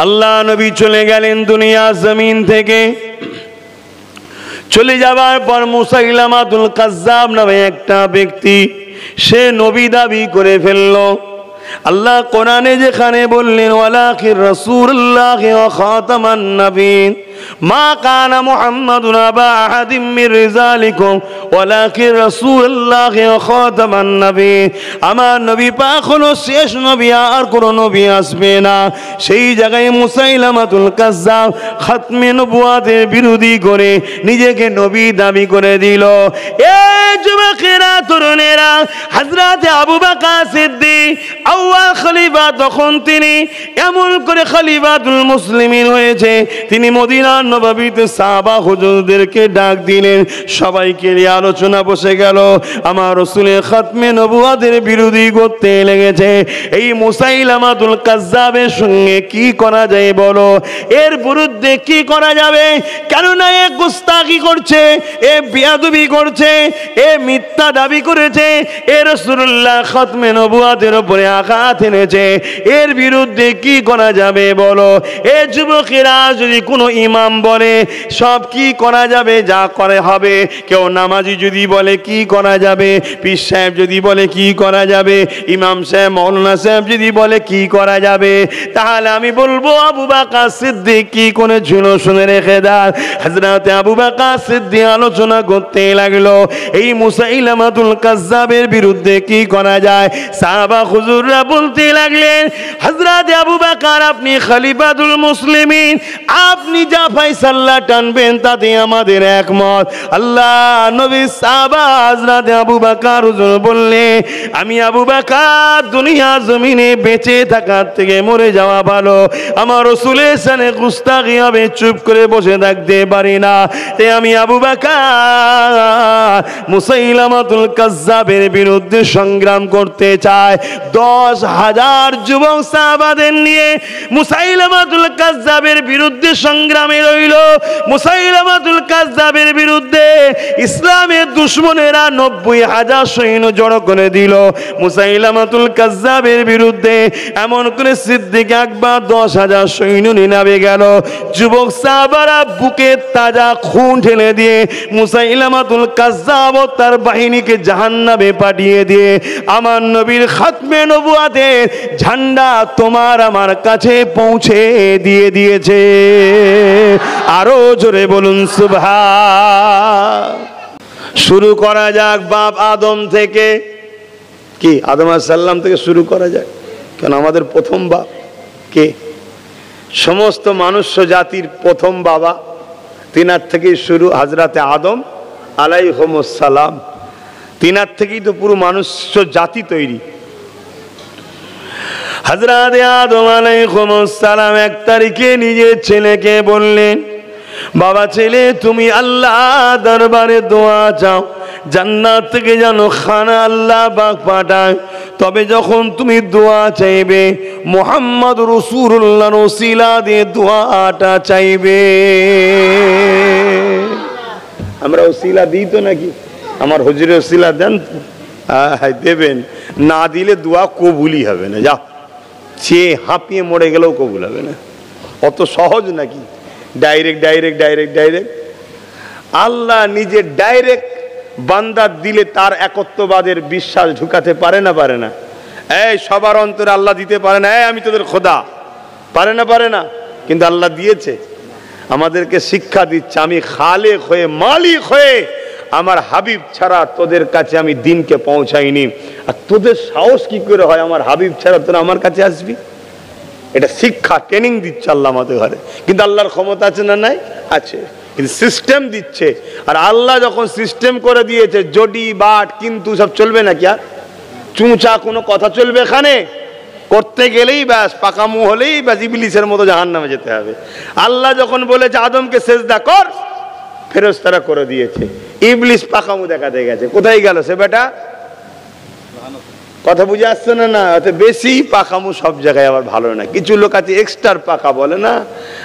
আল্লাহ নবী চলে গেলেন দুনিয়া জমিন থেকে। চলে যাবার পর মুসাইলামাতুল কাজ্জাব নামে একটা ব্যক্তি, সে নবী দাবি করে ফেলল। আল্লাহ কোরআনে যেখানে বললেন ওয়ালাকির রাসূলুল্লাহি ওয়া খাতামান নবিয়্যিন মা কানা মুহাম্মাদুন আবা আহাদিম মির রিজালিকুম ওয়ালাকির রাসূলুল্লাহি ওয়া খাতামান নবিয়্যিন, আমার নবী পাক হলো শেষ নবী, আর কোন নবী আসবে না। সেই জায়গায় মুসাইলামাতুল কাজ্জাব খাতমে নবুয়াতের বিরোধী করে নিজেকে নবী দাবি করে দিল। এ যুবকেরা, তরুণেরা, হযরত আবু বকর সিদ্দিক আউয়াল খলিফা, তখন তিনি এমন করে খলিফাতুল মুসলিমিন হয়েছে, তিনি মদিনার নববীতে সাহাবা হুজুরদেরকে ডাক দিলেন। সবাইকে নিয়ে আলোচনা বসে গেল। আমার রাসূলের খাতমে নবুয়াতের বিরোধী করতে লেগেছে, এই মুসাইলামাতুল কাজ্জাবের সঙ্গে কি করা যায় বলো, এর বিরুদ্ধে কি করা যাবে? কেননা এ গুস্তাখি করছে, এ বেয়াদবি করছে, এ মিথ্যা দাবি করেছে, এ রাসূলুল্লাহ খাতমে নবুয়াতের উপরে আঘাত এনেছে, এর বিরুদ্ধে কি করা যাবে বলো? এ যুবকেরা, যদি কোনো ইমাম বলে সব কি করা যাবে, যা করে হবে। কেউ নামাজি যদি বলে কি করা যাবে, পীর সাহেব যদি বলে কি করা যাবে, ইমাম সাহেব মৌলানা সাহেব যদি বলে কি করা যাবে, তাহলে আমি বলবো আবু বকর সিদ্দিক কি করেছিল শুনে রেখে দাও। হযরত আবু বকর সিদ্দিক আলোচনা করতে লাগলো এই মুসাইলামাতুল কাজ্জাবের বিরুদ্ধে কি করা যায়। সাহাবা হুজুররা বলতে লাগলেন, হযরত আবু বকর আপনি খলিফাতুল মুসলিমিন, আপনি যা ফয়সালা টানবেন তাতে আমাদের একমত। আল্লাহ নবী সাহাবা হযরত আবু বকর হুজুর বললেন, আমি আবু বকর দুনিয়া জমিনে বেঁচে থাকার থেকে মরে যাওয়া ভালো। আমার রাসূলের শানে গুস্তাখি হবে, চুপ করে বসে থাকতে পারি না। তাই আমি আবু বকর মুসাইলামাতুল কাজ্জাবের বিরুদ্ধে সংগ্রাম করতে চাই। 10,000 যুবক সাহাবাদের নিয়ে মুসাইলামাতুল কাজ্জাবের বিরুদ্ধে সংগ্রামে রইল। মুসাইলামাতুল কাজ্জাবের বিরুদ্ধে ইসলামের দুশমনেরা 90,000 সৈন্য জড়ো করে দিল। মুসাইলামাতুল কাজ্জাবের বিরুদ্ধে এমন করে সিদ্দিক আকবর 10,000 সৈন্য নিয়ে নামে গেল। যুবক সাহাবারা বুকে তাজা খুন ঢেলে দিয়ে মুসাইলামাতুল কাজ্জাব ও তার বাহিনীকে জাহান্নামে পাঠিয়ে দিয়ে আমার নবীর খাতমে নবুয়াতের ঝান্ডা তোমার আমার কাছে পৌঁছে দিয়ে দিয়েছে। আরো জোরে বলুন সুবহান। শুরু করা যাক বাপ আদম থেকে। কি আদম আলাইহিস সালাম থেকে শুরু করা যাক, কেন আমাদের প্রথম বাপ কে? সমস্ত মনুষ্য জাতির প্রথম বাবা তিনার থেকেই শুরু, হযরতে আদম আলাইহিস সালাম। তিনার থেকেই তো পুরো মনুষ্য জাতি তৈরি। হযরতে আদম আলাইহিস সালাম 1 তারিখে নিজের ছেলেকে বললেন, বাবা ছেলে তুমি আল্লাহ দরবারে দোয়া চাও, জান্নাত থেকে যেন খানা আল্লাহ পাক পাঠায়। তবে যখন তুমি দোয়া চাইবে মুহাম্মদ রাসূলুল্লাহর ওসিলা দিয়ে দোয়াটা চাইবে। আমরা ওসিলা দিই তো নাকি? আমার হুজুরের ওসিলা দেন তো? দেবেন না, দিলে দোয়া কবুলই হবে না। যাও, চেয়ে হাঁপিয়ে মরে গেলেও কবুল হবে না। অত সহজ নাকি? ডাইরেক্ট ডাইরেক্ট ডাইরেক্ট ডাইরেক্ট আল্লাহ নিজে ডাইরেক্ট বান্দার দিলে তার একত্ববাদের বিশ্বাস ঢুকাতে পারে না? পারে না? এই সবার অন্তরে আল্লাহ দিতে পারে না। আমি তোদের খোদা, পারে না? পারে না? কিন্তু আল্লাহ দিয়েছে, আমাদেরকে শিক্ষা দিচ্ছে। আমি খালেক হয়ে, মালিক হয়ে আমার হাবিব ছাড়া তোদের কাছে আমি দিনকে পৌঁছাইনি। আর তোদের সাহস কি করে হয় আমার হাবিব ছাড়া তোরা আমার কাছে আসবি? এটা শিক্ষা, ট্রেনিং দিচ্ছে আল্লাহ আমাদের ঘরে। কিন্তু আল্লাহর ক্ষমতা আছে না? নাই, আছে, কিন্তু সিস্টেম দিচ্ছে। আর আল্লাহ যখন সিস্টেম করে দিয়েছে, জডি বাট কিন্তু সব চলবে নাকি? আর চুঁচা কোনো কথা চলবে এখানে? করতে গেলেই ব্যাস, পাকামু হলেই ব্যাস ইবলিসের মতো জাহান্নামে যেতে হবে। আল্লাহ যখন বলেছে আদমকে সেজদা কর, ফেরেশতারা করে দিয়েছে। ইবলিস পাকামু দেখাতে গেছে, কোথায় গেল সে বেটা? কথা বুঝে আসছে না? না, বেশি পাকামু সব জায়গায় আবার ভালো না। কিছু লোক আছে এক্সট্রা পাকা বলে না,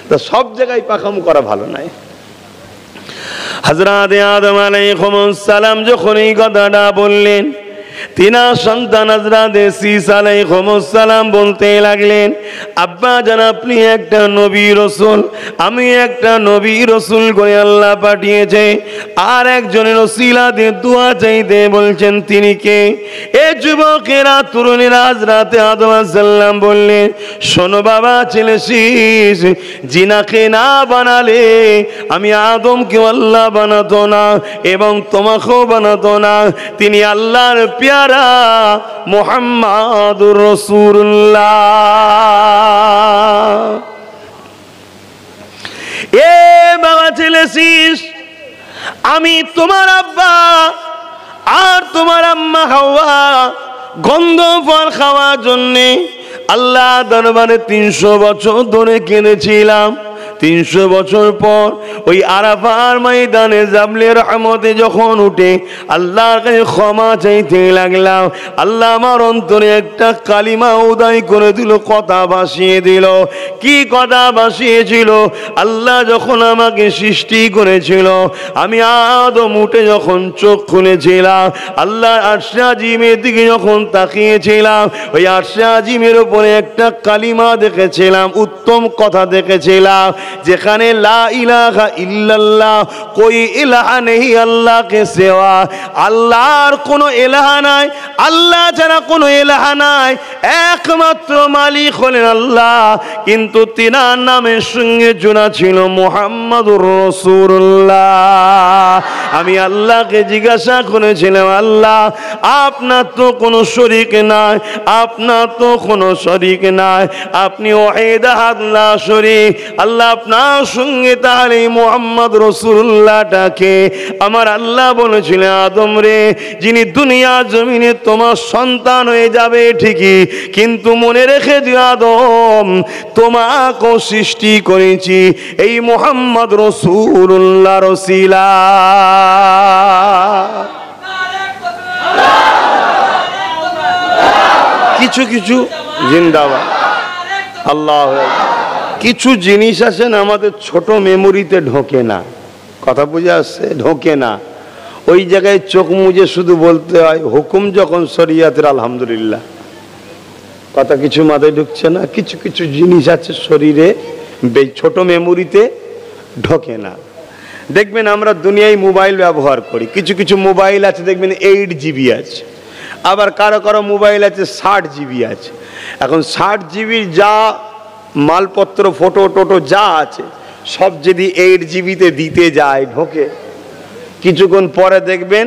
তো সব জায়গায় পাকামু করা ভালো নয়। হযরত আদম আলাইহিস সালাম যখন এই কথাটা বললেন, তিনার সন্তান হযরত ঈসা আলাইহিস সালাম বলতে লাগলেন, আব্বা জান আপনি একটা নবী রাসূল, আমি একটা নবী রাসূল করে আল্লাহ পাঠিয়েছে, আর একজনের ওসিলা দিয়ে দোয়া চাইতে বলছেন, তিনি কে? এ যুবকেরা তরুণেরা হযরত আদম আলাইহিস সালাম বললেন, শোনো বাবা ছেলে শীষ, জিনাকে না বানালে আমি আদমকে আল্লাহ বানাতো না এবং তোমাকেও বানাতো না। তিনি আল্লাহর পেয়ারা মুহাম্মাদুর রাসূলুল্লাহ। এ বাবা ছেলে শীষ, আমি তোমার আব্বা আর তোমার আম্মা হাওয়া গন্ধ ফল খাওয়ার জন্যে আল্লাহ দরবারে 300 বছর ধরে কেঁদেছিলাম। 300 বছর পর ওই আরাফার ময়দানে জাবলে রহমতে যখন উঠে আল্লাহর কাছে ক্ষমা চাইতে লাগলাম, আল্লাহ আমার অন্তরে একটা কালিমা উদয় করে দিল, কথা ভাসিয়ে দিল। কি কথা ভাসিয়েছিল? আল্লাহ যখন আমাকে সৃষ্টি করেছিল, আমি আদম উঠে যখন চোখ খুলেছিলাম, আল্লাহ আরশে আজিমের দিকে যখন তাকিয়েছিলাম, ওই আরশে আজিমের উপরে একটা কালিমা দেখেছিলাম, উত্তম কথা দেখেছিলাম, যেখানে লা ইলাহা ইল্লাল্লাহ, কোই ইলাহা নেই আল্লাহ কে সিওয়া, আল্লাহর কোনো ইলাহা নাই, আল্লাহ ছাড়া কোনো ইলাহা নাই, একমাত্র মালিক হলেন আল্লাহ। কিন্তু তিনার নামের সঙ্গে জোড়া ছিল মুহাম্মাদুর রাসূলুল্লাহ। আমি আল্লাহকে জিজ্ঞাসা করেছিলাম, আল্লাহ আপনার তো কোনো শরীক নাই, আপনার তো কোনো শরীক নাই, আপনি ওয়াহিদ আহাদ লা শরীক, আল্লাহ আপনার সঙ্গে তাহলে মুহাম্মদ রাসূলুল্লাহটাকে আমার আল্লাহ বলেছিলেন, আদম রে, যিনি দুনিয়া জমিনে তোমার সন্তান হয়ে যাবে ঠিকই, কিন্তু মনে রেখে দিও আদম, তোমাকেও সৃষ্টি করেছি এই মুহাম্মদ রাসূলুল্লাহর ওসিলা। কিছু কিছু জিন্দাবাদ আল্লাহ, কিছু জিনিস আছেন আমাদের ছোট মেমোরিতে ঢোকে না, কথা বুঝে আসছে, ঢোকে না। ওই জায়গায় চোখ মুজে শুধু বলতে হয় হুকুম যখন শরিয়াতের আলহামদুলিল্লাহ, কথা কিছু মাথায় ঢুকছে না। কিছু কিছু জিনিস আছে শরীরে ছোট মেমোরিতে ঢোকে না। দেখবেন আমরা দুনিয়ায় মোবাইল ব্যবহার করি, কিছু কিছু মোবাইল আছে দেখবেন 8 GB আছে, আবার কারো কারো মোবাইল আছে 60 GB আছে। এখন 60 GB যা মালপত্র ফটো টোটো যা আছে সব যদি 8 GB-তে দিতে যায় ঢোকে, কিছুক্ষণ পরে দেখবেন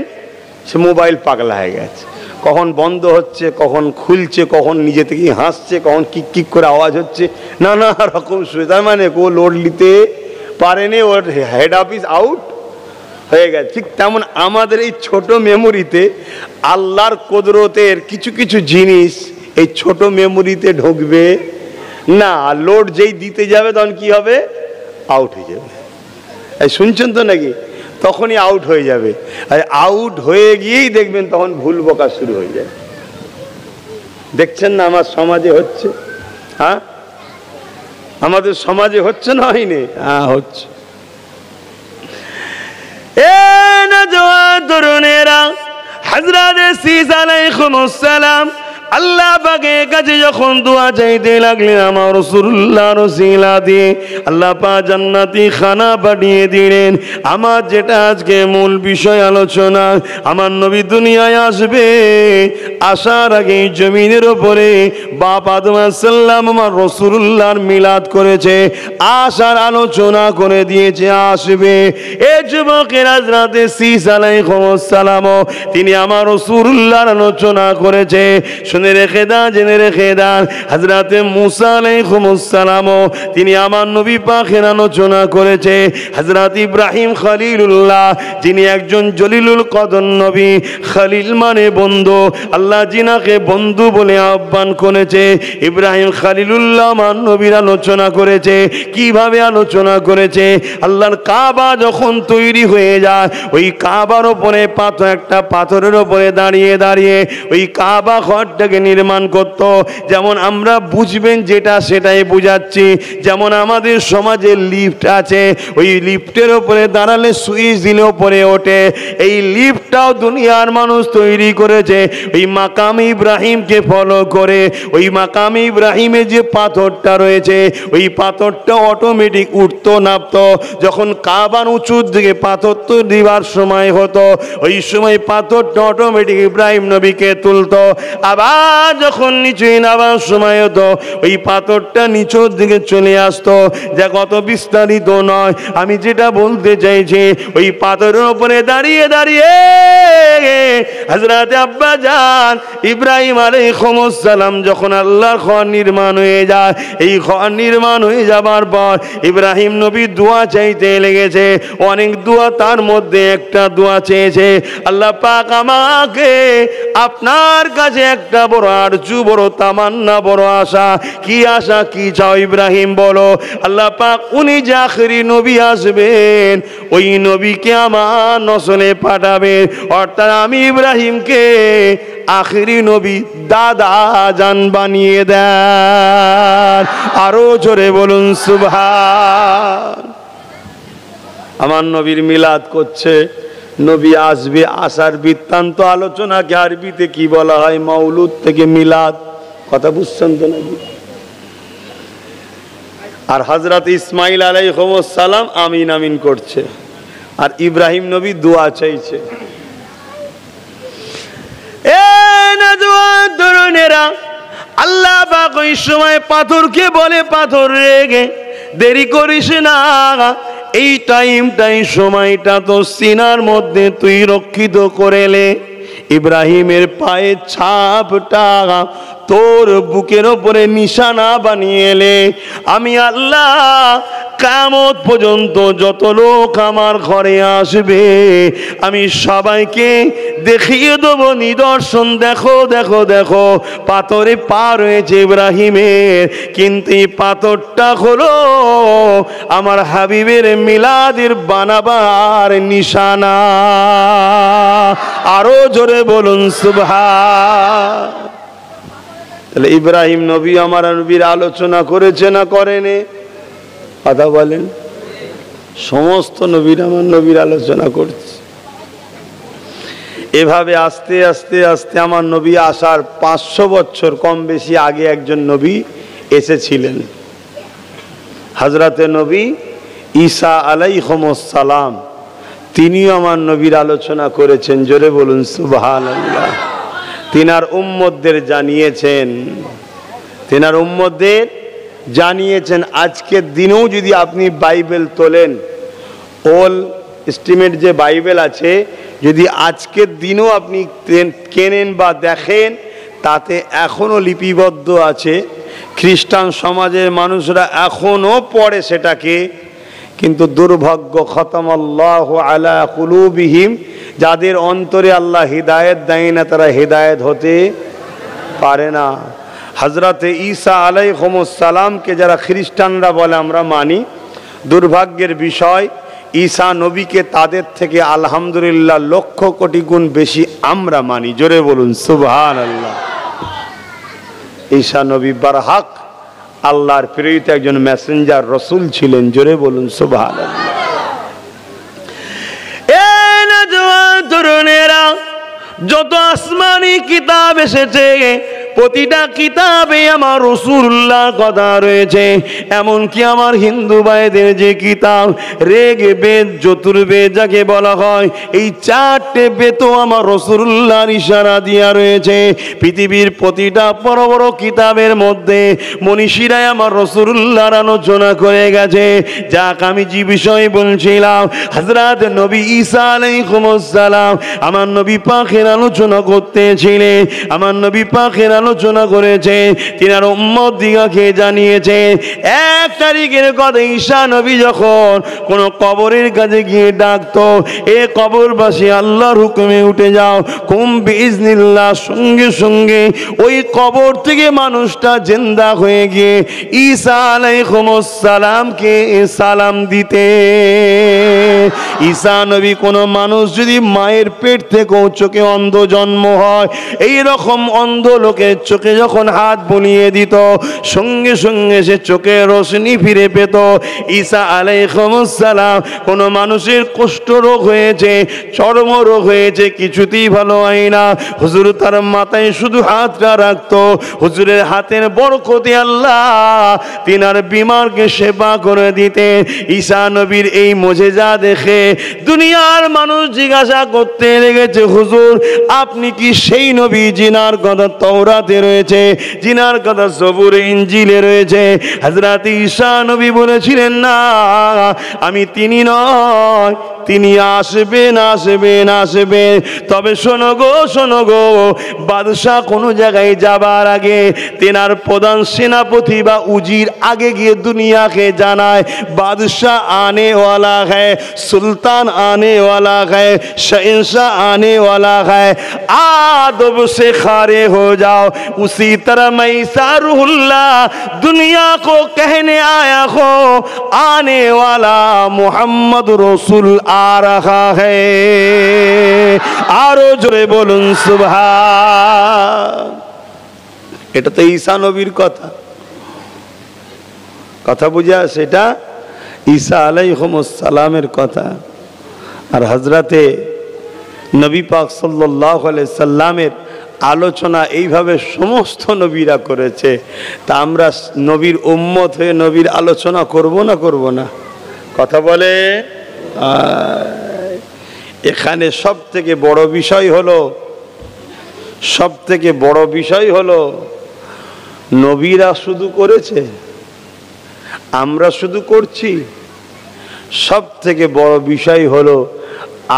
সে মোবাইল পাগলা হয়ে গেছে, কখন বন্ধ হচ্ছে, কখন খুলছে, কখন নিজে থেকে হাসছে, কখন কিক কিক করে আওয়াজ হচ্ছে, নানা রকম শুয়ে। তার মানে ও লোড নিতে পারেনি, ওর হেড অফিস আউট হয়ে গেছে। ঠিক তেমন আমাদের এই ছোট মেমোরিতে আল্লাহর কুদরতের কিছু কিছু জিনিস এই ছোট মেমোরিতে ঢুকবে না, লোড যেই দিতে যাবে তখন কি হবে? আউট হয়ে যাবে। এই শুনছেন তো নাকি? তখনই আউট হয়ে যাবে। আর আউট হয়ে গিয়েই দেখবেন তখন ভুল বকা শুরু হয়ে যায়। দেখছেন না আমার সমাজে হচ্ছে? হ্যাঁ, আমাদের সমাজে হচ্ছে না, হয়নি? হ্যাঁ হচ্ছে। এ নওজোয়ান তরুণেরা, হযরত ঈসা আলাইহিস সালাম আল্লাহ পাকের কাছে যখন দোয়া চাইতে লাগলেন, আমার রাসূলুল্লাহর ওসিলা দিয়ে আল্লাহ পাক জান্নাতি খানা পাঠিয়ে দিলেন। আমার যেটা আজকে মূল বিষয় আলোচনা, আমার নবী দুনিয়ায় আসবে, আসার আগে জমিনের উপরে বাপ আদম আলাইহিস সালাম আমার রাসূলুল্লাহর মিলাদ করেছে, আসার আলোচনা করে দিয়েছে আসবে। এই যুবকের হযরত ঈসা আলাইহিস সালাম তিনি আমার রাসূলুল্লাহর আলোচনা করেছে। শুনে রেখে দান, জেনে রেখে দান, হযরত মুসা আলাইহিস সালাম তিনি আমার নবী পাকের আলোচনা করেছে। হযরত ইব্রাহিম খলিলুল্লাহ যিনি একজন জলিলুল কদর নবী, খলিল মানে বন্ধু, আল্লাহ জিনাকে বন্ধু বলে আহ্বান করেছে। ইব্রাহিম খলিলুল্লাহ আমার নবীর আলোচনা করেছে। কিভাবে আলোচনা করেছে? আল্লাহর কাবা যখন তৈরি হয়ে যায়, ওই কাবার উপরে পাথর, একটা পাথরের উপরে দাঁড়িয়ে দাঁড়িয়ে ওই কাবা ঘরটাকে পাথরটাকে নির্মাণ করত। যেমন আমরা বুঝবেন যেটা সেটাই বুঝাচ্ছি। যেমন আমাদের সমাজে লিফট আছে, ওই লিফটের ওপরে দাঁড়ালে সুইচ দিলে ওপরে ওঠে। এই লিফটটাও দুনিয়ার মানুষ তৈরি করেছে ওই মাকাম ইব্রাহিমকে ফলো করে। ওই মাকাম ইব্রাহিমে যে পাথরটা রয়েছে ওই পাথরটা অটোমেটিক উঠতো নামতো। যখন কাবার উঁচুর দিকে পাথর তো দিবার সময় হতো, ওই সময় পাথরটা অটোমেটিক ইব্রাহিম নবীকে তুলতো। আবার যখন নিচে নামার সময় হতো ওই পাথরটা নিচের দিকে চলে আসতো। যা কত বিস্তারিত নয়, আমি যেটা বলতে চাইছি ওই পাথরের উপরে দাঁড়িয়ে দাঁড়িয়ে হযরত আব্বা জান ইব্রাহিম আলাইহিস সালাম যখন আল্লাহর ঘর নির্মাণ হয়ে যায়, এই ঘর নির্মাণ হয়ে যাবার পর ইব্রাহিম নবী দোয়া চাইতে লেগেছে। অনেক দোয়া, তার মধ্যে একটা দোয়া চেয়েছে, আল্লাহ পাক আমাকে আপনার কাছে একটা বড় আরজু, বড় তামান্না, বড় আশা। কি আশা, কি চাও ইব্রাহিম বলো? আল্লাহ পাক উনি যে আখেরি নবী আসবেন ওই নবীকে আমার নসলে পাঠাবেন, অর্থাৎ আমি ইব্রাহিমকে আখেরি নবী দাদা জান বানিয়ে দেন। আরো জোরে বলুন সুবহান। আমার নবীর মিলাদ করছে, নবী আসবে, আসার বৃত্তান্ত আলোচনাকে আরবিতে কি বলা হয়? মাউলুদ থেকে মিলাদ। কথা বুঝছেন তো নাকি? আর হযরত ইসমাইল আলাইহিস সালাম আমিন আমিন করছে, আর ইব্রাহিম নবী দোয়া চাইছে। আল্লাহ পাক ওই সময় পাথরকে বলে, পাথর রেগে দেরি করিস না, এই টাইমটাই সময়টা তো সিনার মধ্যে তুই রক্ষিত করেলে। ইব্রাহিমের পায়ের ছাপটা তোর বুকের ওপরে নিশানা বানিয়ে এলে। আমি আল্লাহ কিয়ামত পর্যন্ত যত লোক আমার ঘরে আসবে আমি সবাইকে দেখিয়ে দেবো নিদর্শন। দেখো দেখো দেখো, পাথরে পা রয়েছে ইব্রাহিমের, কিন্তু এই পাথরটা হলো আমার হাবিবের মিলাদের বানাবার নিশানা। আরো জোরে বলুন সুবহান। তাহলে ইব্রাহিম নবী আমার নবীর আলোচনা করেছে না করেনি? কথা বলেন। সমস্ত নবীর আমার নবীর আলোচনা করছে। এভাবে আস্তে আস্তে আস্তে আমার নবী আসার 500 বছর কম বেশি আগে একজন নবী এসেছিলেন, হযরতে নবী ঈসা আলাইহিস সালাম। তিনিও আমার নবীর আলোচনা করেছেন। জোরে বলুন সুবহানাল্লাহ। তিনার উম্মতদের জানিয়েছেন, তিনার উম্মতদের জানিয়েছেন। আজকের দিনেও যদি আপনি বাইবেল তোলেন, ওল্ড টেস্টামেন্ট যে বাইবেল আছে, যদি আজকের দিনেও আপনি কেনেন বা দেখেন, তাতে এখনো লিপিবদ্ধ আছে। খ্রিস্টান সমাজের মানুষরা এখনো পড়ে সেটাকে, কিন্তু দুর্ভাগ্য, খতামাল্লাহু আলা কুলুবিহিম, যাদের অন্তরে আল্লাহ হিদায়াত দেয় না তারা হিদায়াত হতে পারে না। হযরতে ঈসা আলাইহিস সালামকে যারা খ্রিস্টানরা বলে আমরা মানি, দুর্ভাগ্যের বিষয় ঈসা নবীকে তাদের থেকে আলহামদুলিল্লাহ লক্ষ কোটি গুণ বেশি আমরা মানি। জোরে বলুন সুবহানাল্লাহ। ঈসা নবী বারহাক আল্লাহর প্রেরিত একজন মেসেঞ্জার রসুল ছিলেন। জোরে বলুন সুবহানাল্লাহ। তরুণেরা, যত আসমানি কিতাব এসেছে প্রতিটা কিতাবে আমার রাসূলুল্লাহর কথা রয়েছে। এমনকি আমার হিন্দু ভাইদের যে কিতাব ঋগ বেদ, যজুর্বেদ যাকে বলা হয়, এই 4টে বেদও আমার রাসূলুল্লাহর ইশারা দিয়া রয়েছে। পৃথিবীর প্রতিটা বড় বড় কিতাবের মধ্যে মনীষীরা আমার রাসূলুল্লাহর আলোচনা করে গেছে। যাক, আমি যে বিষয় বলছিলাম, হযরত নবী ঈসা আলাইহিস সালাম আমার নবী পাকের আলোচনা করতেছিলেন। আমার নবী পাকের আলোচনা করেছে, তিনার উম্মত দিগকে জানিয়েছে। 1 তারিখের কথা, ঈসা নবী যখন কোন কবরের কাছে গিয়ে ডাকতো, এ কবরবাসী আল্লাহর হুকুমে উঠে যাও, কুম বিইজনিল্লাহ, সঙ্গে সঙ্গে ওই কবর থেকে মানুষটা জিন্দা হয়ে গিয়ে ঈসা আলাইহিস সালামকে সালাম দিতে। ঈসা নবী, কোন মানুষ যদি মায়ের পেট থেকে চোখে অন্ধ জন্ম হয়, এই রকম অন্ধ লোকের হজরতের চোখে যখন হাত বুলিয়ে দিত সঙ্গে সঙ্গে সে চোখে রোশনি ফিরে পেত। ঈসা আলাইহিস সালাম কোনো মানুষের কুষ্ঠরোগ হয়েছে, চর্মরোগ হয়েছে, কিছুতেই ভালো হয় না, হুজুর তার মাথায় শুধু হাতটা রাখতো, হুজুরের হাতের বরকতে আল্লাহ তিনার বিমারকে সেবা করে দিতে। ঈসা নবীর এই মুজিজা দেখে দুনিয়ার মানুষ জিজ্ঞাসা করতে লেগেছে, হুজুর আপনি কি সেই নবী জিনার কথা তাওরাতে রয়েছে, জিনার কথা জবুর ইনজিলে রয়েছে? হযরত ঈসা নবী বলেছিলেন, না আমি তিনি নয়, তিনি আসবেন আসবেন আসবেন। তবে শোনো গো, বাদশাহ কোনো জায়গায় যাবার আগে তেনার প্রধান সেনাপতি বা উজির আগে গিয়ে দুনিয়াকে জানায় বাদশাহ आने वाला है, सुल्तान आने वाला है, शहंशाह आने वाला है, आदब से खारे हो जाओ। उसी तरह मैं ईसा रूहुल्लाह दुनिया को कहने आया हो, आने वाला मोहम्मद रसूल आ रहा है। आरो जोरे बोलुन सुभान। এটা তো ঈসা নবীর কথা বুঝা, সেটা ঈসা আলাইহিস সালামের কথা। আর হযরতে নবী পাক সাল্লাল্লাহু আলাইহি সাল্লামের আলোচনা এইভাবে সমস্ত নবীরা করেছে। তা আমরা নবীর উম্মত হয়ে নবীর আলোচনা করব না? কথা বলে। এখানে সবথেকে বড় বিষয় হলো নবীরা শুধু করেছে, আমরা শুধু করছি? সব থেকে বড় বিষয় হলো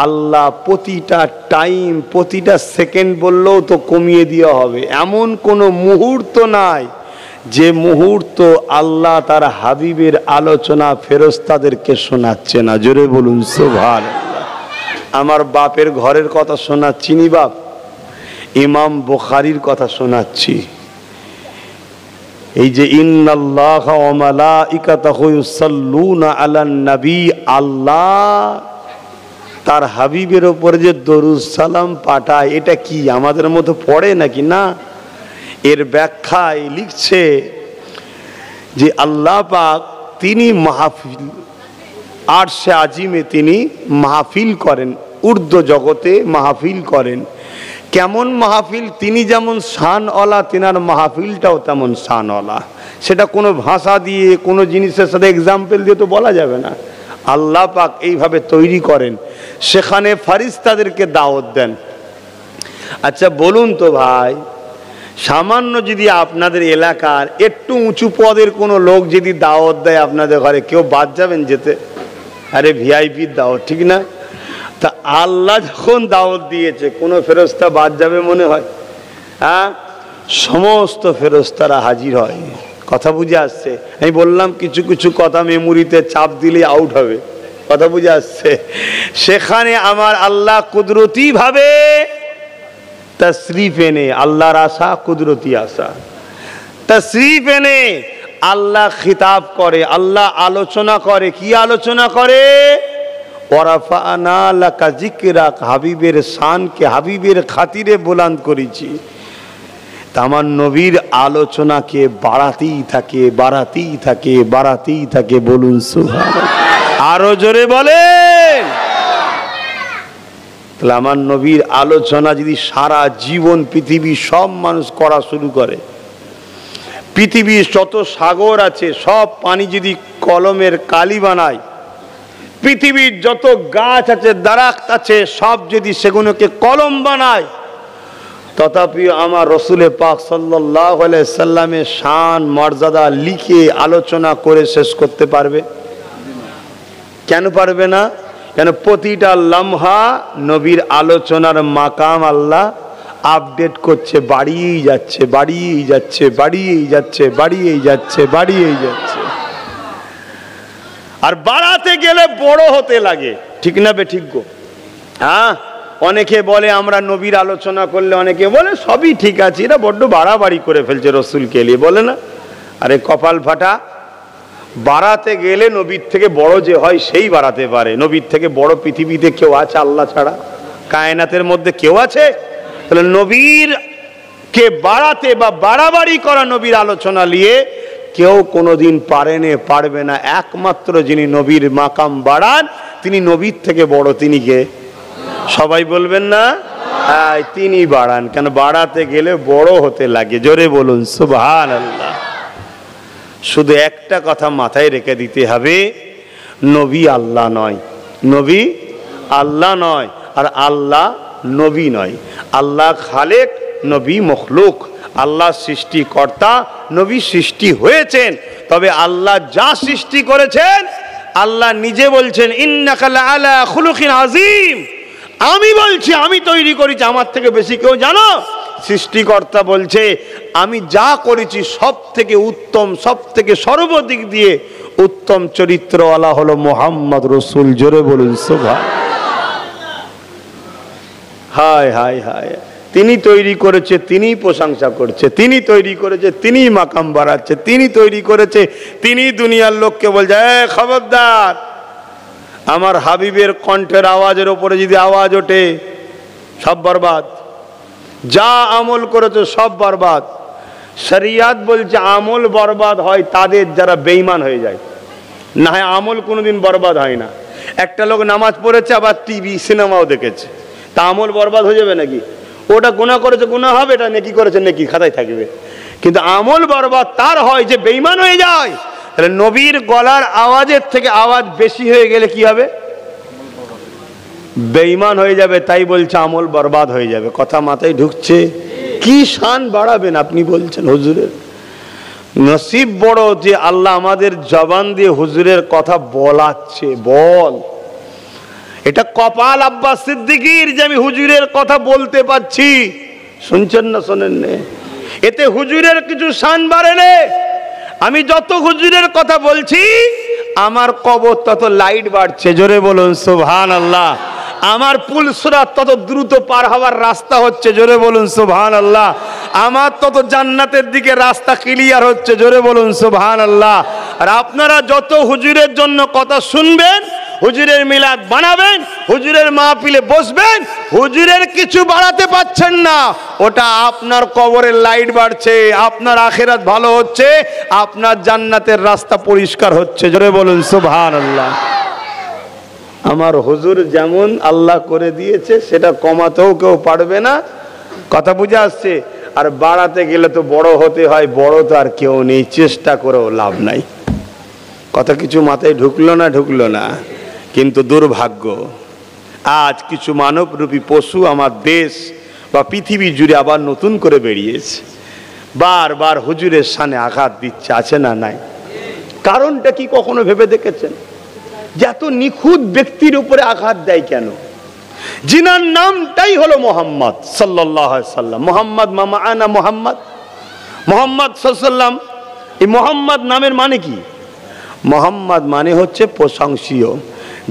আল্লাহ প্রতিটা টাইম, প্রতিটা সেকেন্ড বললেও তো কমিয়ে দেওয়া হবে, এমন কোনো মুহূর্ত নাই যে মুহূর্ত আল্লাহ তার হাবিবের আলোচনা ফেরেশতাদেরকে শোনাচ্ছে না। জোরে বলুন সুবহানাল্লাহ। আমার বাপের ঘরের কথা শোনাচ্ছি নি বাপ, ইমাম বুখারীর কথা শোনাচ্ছি। এই যে ইন্নাল্লাহা ওয়া মালাইকাতাহু ইউসাল্লুনা আলান নবী, আল্লাহ তার হাবিবের উপর যে দরুদ সালাম পাঠায়, এটা কি আমাদের মতো পড়ে নাকি? না। এর ব্যাখ্যায় লিখছে যে আল্লাহ পাক তিনি মাহফিল, আরশে আজিমে তিনি মাহফিল করেন, উর্দু জগতে মাহফিল করেন। কেমন মাহফিল? তিনি যেমন শানওয়ালা, তিনার মাহফিলটাও তেমন শানওয়ালা। সেটা কোনো ভাষা দিয়ে, কোনো জিনিসের সাথে এক্সাম্পল দিয়ে তো বলা যাবে না। আল্লাহ পাক এইভাবে তৈরি করেন, সেখানে ফারিস্তাদেরকে দাওয়াত দেন। আচ্ছা বলুন তো ভাই, সামান্য যদি আপনাদের এলাকার একটু উঁচু পদের কোনো লোক যদি দাওয়াত দেয় আপনাদের ঘরে, কেউ বাদ যাবেন যেতে? আরে ভিআইপির দাওয়াত, ঠিক না? তা আল্লাহ যখন দাওয়াত দিয়েছে, কোনো ফেরেশতা বাদ যাবে মনে হয়? হ্যাঁ, সমস্ত ফেরেশতারা হাজির হয়। কথা বুঝে আসছে? আমি বললাম কিছু কিছু কথা মেমোরিতে চাপ দিলে আউট হবে। কথা বুঝে আসছে? সেখানে আমার আল্লাহ কুদরতি ভাবে তশরিফ এনে, আল্লাহর আশা কুদরতি আশা, তশরিফ এনে আল্লাহ খিতাব করে, আল্লাহ আলোচনা করে। কি আলোচনা করে? ওয়ারাফানা লাকা যিকরাক, হাবিবের শানকে হাবিবের খাতিরে বুলন্দ করেছি। আমার নবীর আলোচনাকে বাড়াতেই থাকে। বলুন সুবহানাল্লাহ। আরো জোরে বলেন। তাহলে আমার নবীর আলোচনা যদি সারা জীবন পৃথিবীর সব মানুষ করা শুরু করে, পৃথিবীর যত সাগর আছে সব পানি যদি কলমের কালি বানায়, পৃথিবীর যত গাছ আছে, দারাক্ত আছে, সব যদি সেগুলোকে কলম বানায়, তথাপি আমার রসুলে পাক সাল্লাল্লাহু আলাইহি সাল্লামের শান মর্যাদা লিখে আলোচনা করে শেষ করতে পারবে? কেন পারবে না? কেন প্রতিটা লম্হা নবীর আলোচনার মাকাম আল্লাহ আপডেট করছে, বাড়িয়েই যাচ্ছে। আর বাড়াতে গেলে বড় হতে লাগে, ঠিক না বে ঠিক গো? হ্যাঁ, অনেকে বলে আমরা নবীর আলোচনা করলে, অনেকে বলে সবই ঠিক আছে, এরা বড্ড বাড়াবাড়ি করে ফেলছে রসুলকে নিয়ে, বলে না? আরে কপাল ফাটা, বাড়াতে গেলে নবীর থেকে বড় যে হয় সেই বাড়াতে পারে। নবীর থেকে বড় পৃথিবীতে কেউ আছে আল্লাহ ছাড়া? কায়নাতের মধ্যে কেউ আছে? তাহলে নবীর কে বাড়াতে বা বাড়াবাড়ি করা নবীর আলোচনা নিয়ে কেউ কোনোদিন পারেনে, পারবে না। একমাত্র যিনি নবীর মাকাম বাড়ান তিনি নবীর থেকে বড়, তিনি কে? সবাই বলবেন না? হ্যাঁ, তিনি বাড়ান। কেন? বাড়াতে গেলে বড় হতে লাগে। জোরে বলুন সুবহানাল্লাহ। শুধু একটা কথা মাথায় রেখে দিতে হবে, নবী আল্লাহ নয়, নবী আল্লাহ নয়, আর আল্লাহ নবী নয়। আল্লাহ খালেক, নবী মখলুক। আল্লাহ সৃষ্টিকর্তা, নবী সৃষ্টি হয়েছেন। তবে আল্লাহ যা সৃষ্টি করেছেন, আল্লাহ নিজে বলছেন ইন্নাকা লাআলা খুলুকিন আযীম। আমি বলছি আমি তৈরি করেছি, আমার থেকে বেশি কেউ জানো? সৃষ্টিকর্তা বলছে আমি যা করেছি সব থেকে উত্তম, সব থেকে সর্বদিক দিয়ে উত্তম চরিত্রওয়ালা হলো মুহাম্মদ রসুল। জোরে বলুন সুবহান। হায় হায় হায়, তিনি তৈরি করেছে, তিনি প্রশংসা করছে, তিনি তৈরি করেছে, তিনি মাকাম বাড়াচ্ছে, তিনি তৈরি করেছে, তিনি দুনিয়ার লোককে বলছে খবরদার, আমার হাবিবের কণ্ঠের আওয়াজের ওপরে যদি আওয়াজ ওঠে সব বরবাদ, যা আমল করেছে সব বরবাদ। শরিয়াত বলছে আমল বরবাদ হয় তাদের যারা বেঈমান হয়ে যায়, না হয় আমল কোনোদিন বরবাদ হয় না। একটা লোক নামাজ পড়েছে আবার টিভি সিনেমাও দেখেছে, তা আমল বরবাদ হয়ে যাবে নাকি? ওটা গুনাহ করেছে গুনাহ হবে, এটা নেকি করেছে নেকি খাতায় থাকবে। কিন্তু আমল বরবাদ তার হয় যে বেঈমান হয়ে যায়। তাহলে নবীর গলার আওয়াজের থেকে আওয়াজ বেশি হয়ে গেলে কি হবে? বেঈমান হয়ে যাবে। তাই বলছে আমল বরবাদ হয়ে যাবে। কথা মাথায় ঢুকছে? কি শান বাড়াবেন আপনি বলছেন হুজুরের? নসিব বড় যে আল্লাহ আমাদের জবান দিয়ে হুজুরের কথা বলাচ্ছে। বল, এটা কপাল আব্বাস সিদ্দিকীর যে আমি হুজুরের কথা বলতে পাচ্ছি। শুনছেন না শোনেন না? এতে হুজুরের কিছু শান বাড়ে না। আমি যত হুজুরের কথা বলছি আমার কবর তত লাইট বাড়ছে। জোরে বলুন সুবহানাল্লাহ। আমার পুলসরাত তত দ্রুত পার হওয়ার রাস্তা হচ্ছে। জোরে বলুন সুবহানাল্লাহ। আমার তত জান্নাতের দিকে রাস্তা ক্লিয়ার হচ্ছে। জোরে বলুন সুবহানাল্লাহ। আর আপনারা যত হুজুরের জন্য কথা শুনবেন, হুজুরের মিলাদ বানাবেন, হুজুরের মাহফিলে বসবেন, হুজুরের কিছু বাড়াতে পাচ্ছেন না। ওটা আপনার কবরের লাইট বাড়ছে, আপনার আখিরাত ভালো হচ্ছে, আপনার জান্নাতের রাস্তা পরিষ্কার হচ্ছে। জোরে বলুন সুবহানাল্লাহ। আমার হুজুর যেমন আল্লাহ করে দিয়েছে সেটা কমাতেও কেউ পারবে না। কথা বুঝে আসছে? আর বাড়াতে গেলে তো বড় হতে হয়, বড় তো আর কেউ নেই, চেষ্টা করেও লাভ নাই। কথা কিছু মাথায় ঢুকলো না? ঢুকলো না। কিন্তু দুর্ভাগ্য, আজ কিছু মানবরূপী পশু আমার দেশ বা পৃথিবী জুড়ে আবার নতুন করে বেরিয়েছে, বারবার হুজুরের শানে আঘাত দিচ্ছে। আছে না নাই? কারণটা কি কখনো ভেবে দেখেছেন? যে এত নিখুঁত ব্যক্তির উপরে আঘাত দেয় কেন? জিনার নামটাই হলো মোহাম্মদ সাল্লাল্লাহু আলাইহি সাল্লাম। মোহাম্মদ মামা আনা মোহাম্মদ, মোহাম্মদ সাল্লাল্লাম। এই মোহাম্মদ নামের মানে কি? মোহাম্মদ মানে হচ্ছে প্রশংসীয়,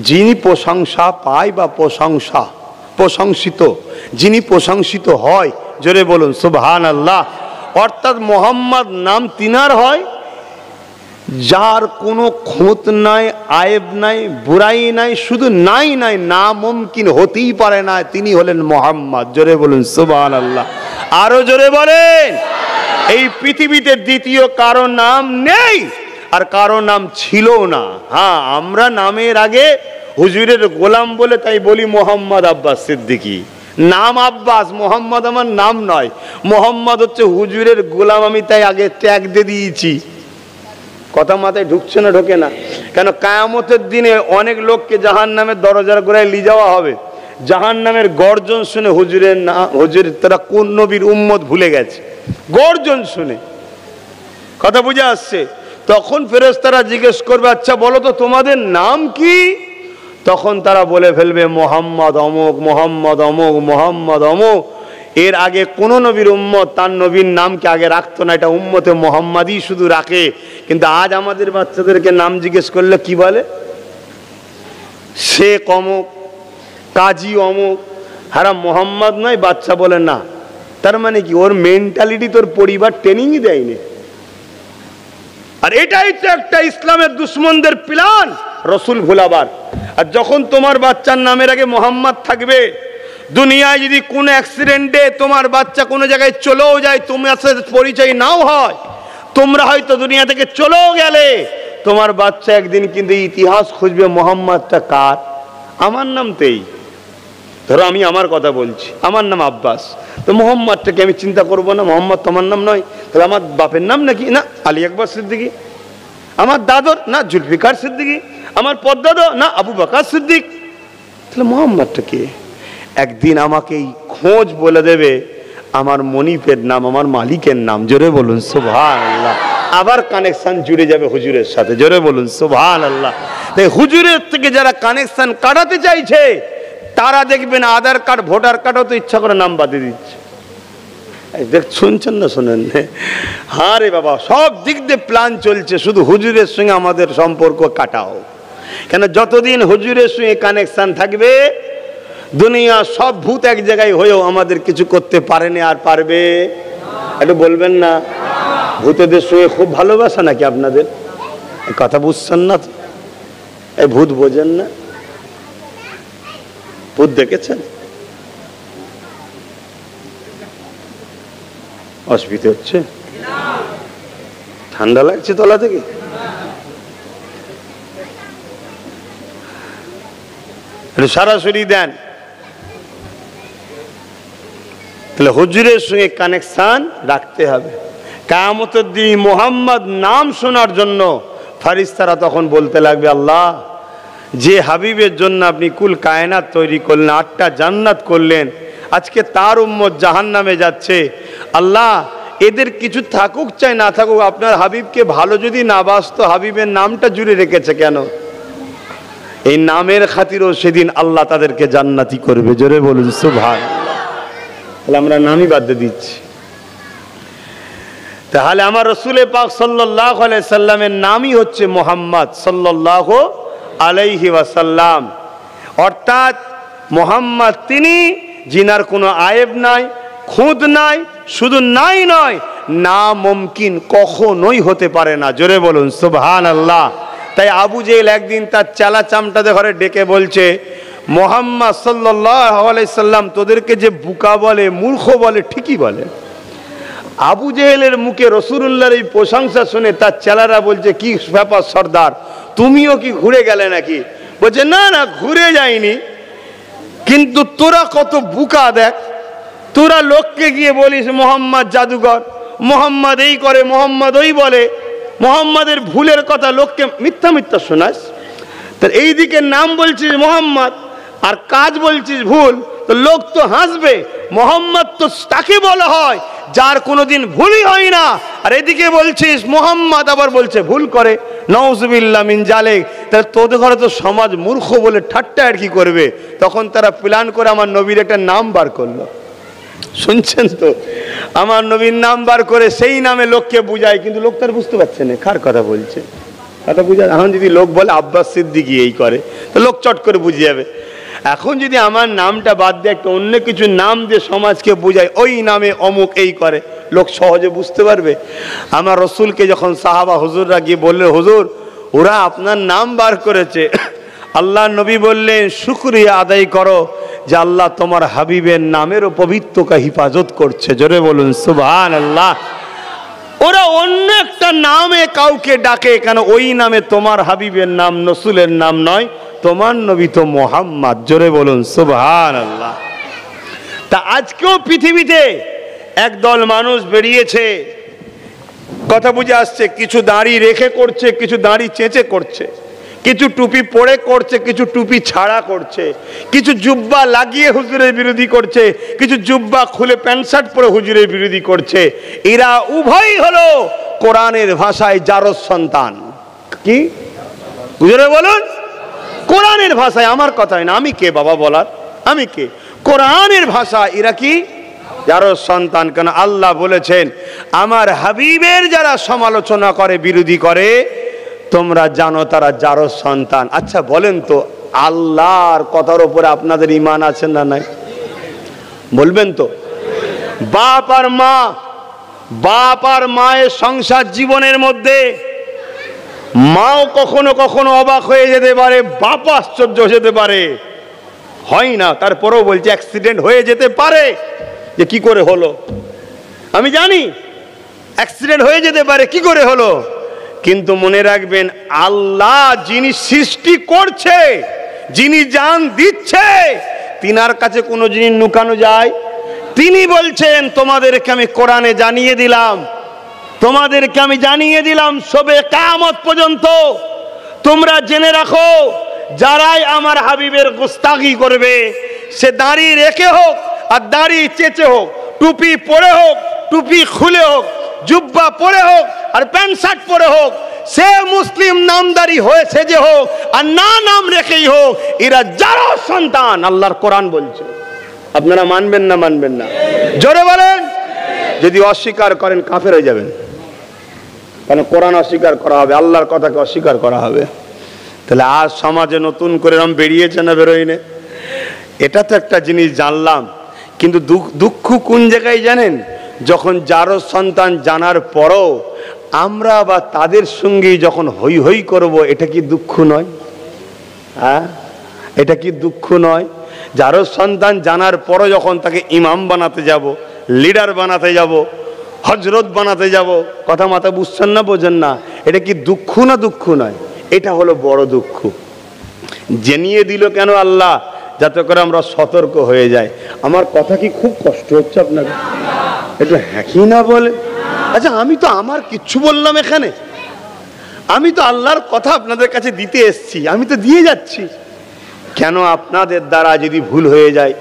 যিনি প্রশংসা পায় বা প্রশংসিত, যিনি প্রশংসিত হয়। জোরে বলুন সুবহানাল্লাহ। অর্থাৎ মোহাম্মদ নাম তিনার হয় যার কোনো খুঁত নাই, আয়েব নাই, বুরাই নাই, শুধু নাই নাই, না মুমকিন হতেই পারে না, তিনি হলেন মোহাম্মদ। জোরে বলুন সুবহানাল্লাহ। আরো জোরে বলেন। এই পৃথিবীতে দ্বিতীয় কারো নাম নেই, আর কারো নাম ছিল না। হ্যাঁ, আমরা নামের আগে হুজুরের গোলাম বলে তাই বলি মোহাম্মদ আব্বাস সিদ্দিকী। নাম আব্বাস, মোহাম্মদ আমার নাম নয়। মোহাম্মদ হচ্ছে হুজুরের গোলাম, আমি তাই আগে ট্যাগ দিয়ে দিয়েছি। কথা মাথায় ঢুকছে না? ঢোকে না কেন? কিয়ামতের দিনে অনেক লোককে জাহান্নামের দরজার গোড়ায় নিয়ে যাওয়া হবে। জাহান্নামের গর্জন শুনে হুজুরের না, হুজুর তারা কোন নবীর উম্মত ভুলে গেছে গর্জন শুনে। কথা বুঝে আসছে? তখন ফেরেশতারা জিজ্ঞেস করবে আচ্ছা বলো তো তোমাদের নাম কি? তখন তারা বলে ফেলবে মোহাম্মদ অমুক, মোহাম্মদ অমুক, মোহাম্মদ অমুক। এর আগে কোন নবীর উম্মত তার নবীর নামকে আগে রাখতো না, এটা উম্মতে মোহাম্মদই শুধু রাখে। কিন্তু আজ আমাদের বাচ্চাদেরকে নাম জিজ্ঞেস করলে কি বলে? শেখ অমুক, কাজী অমুক। হারাম মোহাম্মদ নয়, বাচ্চা বলে না। তার মানে কি? ওর মেন্টালিটি তোর পরিবার ট্রেনিংই দেয়নি। আর এটাই তো একটা ইসলামের দুশ্মনদের প্ল্যান, রসুল ভুলাবার। আর যখন তোমার বাচ্চার নামের আগে মোহাম্মদ থাকবে, দুনিয়ায় যদি কোনো অ্যাক্সিডেন্টে তোমার বাচ্চা কোনো জায়গায় চলেও যায়, তোমার সাথে পরিচয় নাও হয়, তোমরা হয়তো দুনিয়া থেকে চলেও গেলে, তোমার বাচ্চা একদিন কিন্তু ইতিহাস খুঁজবে মোহাম্মদটা কার। আমার নাম তো এই, ধরো আমি আমার কথা বলছি, আমার নাম আব্বাস, তো মোহাম্মদটাকে আমি চিন্তা করবো না? মোহাম্মদ তোমার নাম নয়, তাহলে আমার বাপের নাম নাকি? না আলী আকবর সিদ্দিকী। আমার দাদর না জুলফিকার সিদ্দিকী। আমার পদ্দাদর না আবু বকর সিদ্দিক। তাহলে মোহাম্মদটা কে? একদিন আমাকে এই খোঁজ বলে দেবে আমার মনিপের নাম, আমার মালিকের নাম। জোরে বলুন সুবহানাল্লাহ। আবার কানেকশন জুড়ে যাবে হুজুরের সাথে। জোরে বলুন সুবহানাল্লাহ। তাই হুজুরের থেকে যারা কানেকশন কাটাতে চাইছে তারা দেখবেন আধার কার্ড ভোটার কার্ডও তো ইচ্ছা করে নাম বাদে দিচ্ছে। দেখ শুনছেন না? শোনেন? হ্যাঁ রে বাবা, সব দিক দিয়ে প্ল্যান চলছে, শুধু হুজুরের সঙ্গে আমাদের সম্পর্ক কাটাও। কেন যতদিন হুজুরের সঙ্গে কানেকশন থাকবে, দুনিয়া সব ভূত এক জায়গায় হয়েও আমাদের কিছু করতে পারেনি আর পারবে? একটু বলবেন না? ভূতদের সঙ্গে খুব ভালোবাসা নাকি আপনাদের? কথা বুঝছেন না? এই ভূত বোঝেন না? ভূত দেখেছেন? অসুবিধা হচ্ছে? ঠান্ডা লাগছে তলা থেকে? সরাসরি দেন। তাহলে হুজুরের সঙ্গে কানেকশন রাখতে হবে। কিয়ামতের দিন মুহাম্মদ নাম শোনার জন্য ফেরেশতারা তখন বলতে লাগবে, আল্লাহ যে হাবিবের জন্য আপনি কুল কায়নাত তৈরি করলেন, 8টা জান্নাত করলেন, আজকে তার উম্মত জাহান্নামে যাচ্ছে, আল্লাহ এদের কিছু থাকুক চাই না থাকুক, আপনার হাবিবকে ভালো যদি না বাসতো, হাবিবের নামটা জুড়ে রেখেছে কেন? এই নামের খাতিরও সেদিন আল্লাহ তাদেরকে জান্নাতি করবে। জোরে বলুন সুবহানাল্লাহ। তাহলে আমরা নামই বাদ দিয়ে দিচ্ছি। তাহলে আমার রাসূল পাক সাল্লাল্লাহু আলাইহি সাল্লামের নামই হচ্ছে মুহাম্মদ সাল্লাল্লাহু আলাইহি ওয়াসাল্লাম। অর্থাৎ মুহাম্মদ তিনি যিনার কোনো আয়েব নাই, খুঁত নাই, শুধু নাই নয়, না মুমকিন কখনোই হতে পারে না। জোরে বলুন সুবহানাল্লাহ। তাই আবু জেহেল একদিন তার চালা চামটাতে ঘরে ডেকে বলছে, মুহাম্মদ সাল্লাল্লাহু আলাইহি সাল্লাম তোদেরকে যে বুকা বলে, মূর্খ বলে, ঠিকই বলে। আবু জেহেলের মুখে রাসূলুল্লাহর এই প্রশংসা শুনে তার চেলারা বলছে, কি ব্যাপার সর্দার, তুমিও কি ঘুরে গেলে নাকি? বলছে, না না ঘুরে যাইনি, কিন্তু তোরা কত বুকা দেখ, তোরা লোককে গিয়ে বলিস মোহাম্মদ জাদুঘর, মোহাম্মদ এই করে, মোহাম্মদ ওই বলে, মোহাম্মদের ভুলের কথা লোককে মিথ্যা মিথ্যা শোনাস। তার এইদিকে নাম বলছিস মোহাম্মদ আর কাজ বলছিস ভুল, তো লোক তো হাসবে। মোহাম্মদ তো তাকে বলা হয় যার কোনোদিন ভুলই হয় না, আর এদিকে বলছিস মোহাম্মদ, আবার বলছে ভুল করে। নাউজুবিল্লাহ মিন জালিক। তাহলে তোদের ঘরে তো সমাজ মূর্খ বলে ঠাট্টা আর কি করবে। তখন তারা প্ল্যান করে আমার নবীর একটা নাম বার করলো। শুনছেন তো? আমার নবীর নাম বার করে সেই নামে লোককে বুঝায়, কিন্তু লোক তার বুঝতে পারছে না কার কথা বলছে। কথা বুঝা, এখন যদি লোক বলে আব্বাস সিদ্দিকী এই করে, তো লোক চট করে বুঝে যাবে। এখন যদি আমার নামটা বাদ দিয়ে একটা অন্য কিছু নাম দিয়ে সমাজকে বুঝায়, ওই নামে অমুক এই করে, লোক সহজে বুঝতে পারবে। আমার রসুলকে যখন সাহাবা হুজুররা গিয়ে বললেন, হুজুর ওরা আপনার নাম বার করেছে, আল্লাহ নবী বললেন শুকরিয়া আদায় করো যে আল্লাহ তোমার হাবিবের নামেরও পবিত্রতা হিফাজত করছে। জোরে বলুন সুবহানাল্লাহ। ওরা অন্য একটা নামে কাউকে ডাকে কেন? ওই নামে তোমার হাবিবের নাম রসুলের নাম নয়, তোমার নবী তো মুহাম্মদ। জোরে বলুন সুবহানাল্লাহ। তা আজকেও পৃথিবীতে একদল মানুষ বেরিয়েছে, কথা বুঝে আসছে, কিছু দাড়ি রেখে করছে, কিছু দাড়ি চেঁচে করছে, কিছু টুপি পরে করছে, কিছু টুপি ছাড়া করছে, কিছু জুব্বা লাগিয়ে হুজুরের বিরোধী করছে, কিছু জুব্বা খুলে প্যান্ট শার্ট পরে হুজুরের বিরোধী করছে। এরা উভয়ই হলো কোরআনের ভাষায় জারজ সন্তান। কি হুজুরে বলুন? কোরআনের ভাষায়, আমার কথাই না, আমি কে বাবা বলার? আমি কে? কোরআনের ভাষা এরা কি জারজ সন্তান। কেন? আল্লাহ বলেছেন আমার হাবিবের যারা সমালোচনা করে, বিরোধী করে, তোমরা জানো তারা জারজ সন্তান। আচ্ছা বলেন তো, আল্লাহর কথার উপরে আপনাদের ঈমান আছে না নাই? বলবেন তো? বাপ আর মা, বাপ আর মায়ের সংসার জীবনের মধ্যে মাও কখনো কখনো অবাক হয়ে যেতে পারে, বাপ আশ্চর্য যেতে পারে। হয় না, তারপরেও বলছে অ্যাক্সিডেন্ট হয়ে যেতে পারে। যে কি করে হলো আমি জানি, অ্যাক্সিডেন্ট হয়ে যেতে পারে, কি করে হলো? কিন্তু মনে রাখবেন, আল্লাহ যিনি সৃষ্টি করছে, যিনি জান দিচ্ছে, তিনার কাছে কোনো জিনিস লুকানো যায়? তিনি বলছেন তোমাদেরকে আমি কোরআনে জানিয়ে দিলাম, তোমাদেরকে আমি জানিয়ে দিলাম সবে কিয়ামত পর্যন্ত তোমরা জেনে রাখো, যারাই আমার হাবিবের গুস্তাখি করবে, সে দাড়ি রেখে হোক আর দাড়ি চেঁচে হোক, টুপি পরে হোক, টুপি খুলে হোক, জুব্বা পরে হোক আর প্যান্ট শার্ট পরে হোক, সে মুসলিম নামদারি হয়েছে যে হোক আর না নাম রেখেই হোক, এরা যারা সন্তান, আল্লাহর কোরআন বলছে। আপনারা মানবেন না মানবেন না? জোরে বলেন। যদি অস্বীকার করেন কাফের হয়ে যাবেন, কারণ কোরআন অস্বীকার করা হবে, আল্লাহর কথাকে অস্বীকার করা হবে। তাহলে আজ সমাজে নতুন করে এরকম বেরিয়েছে না বেরোয়নি? এটা তো একটা জিনিস জানলাম, কিন্তু দুঃখ কোন জায়গায় জানেন? যখন যারও সন্তান জানার পরও আমরা বা তাদের সঙ্গেই যখন হই হই করব, এটা কি দুঃখ নয়? হ্যাঁ, এটা কি দুঃখ নয়? যারও সন্তান জানার পরও যখন তাকে ইমাম বানাতে যাব, লিডার বানাতে যাব, হজরত বানাতে যাব, কথা মাথা বুঝছেন না, বোঝেন না? এটা কি দুঃখ না দুঃখ নয়? এটা হলো বড় দুঃখ। জানিয়ে দিল কেন আল্লাহ? যাতে করে আমরা সতর্ক হয়ে যাই। আমার কথা কি খুব কষ্ট হচ্ছে আপনাকে? একটু হ্যাঁ কি না বলে? আচ্ছা, আমি তো আমার কিচ্ছু বললাম এখানে, আমি তো আল্লাহর কথা আপনাদের কাছে দিতে এসছি, আমি তো দিয়ে যাচ্ছি। কেন আপনাদের দ্বারা যদি ভুল হয়ে যায়,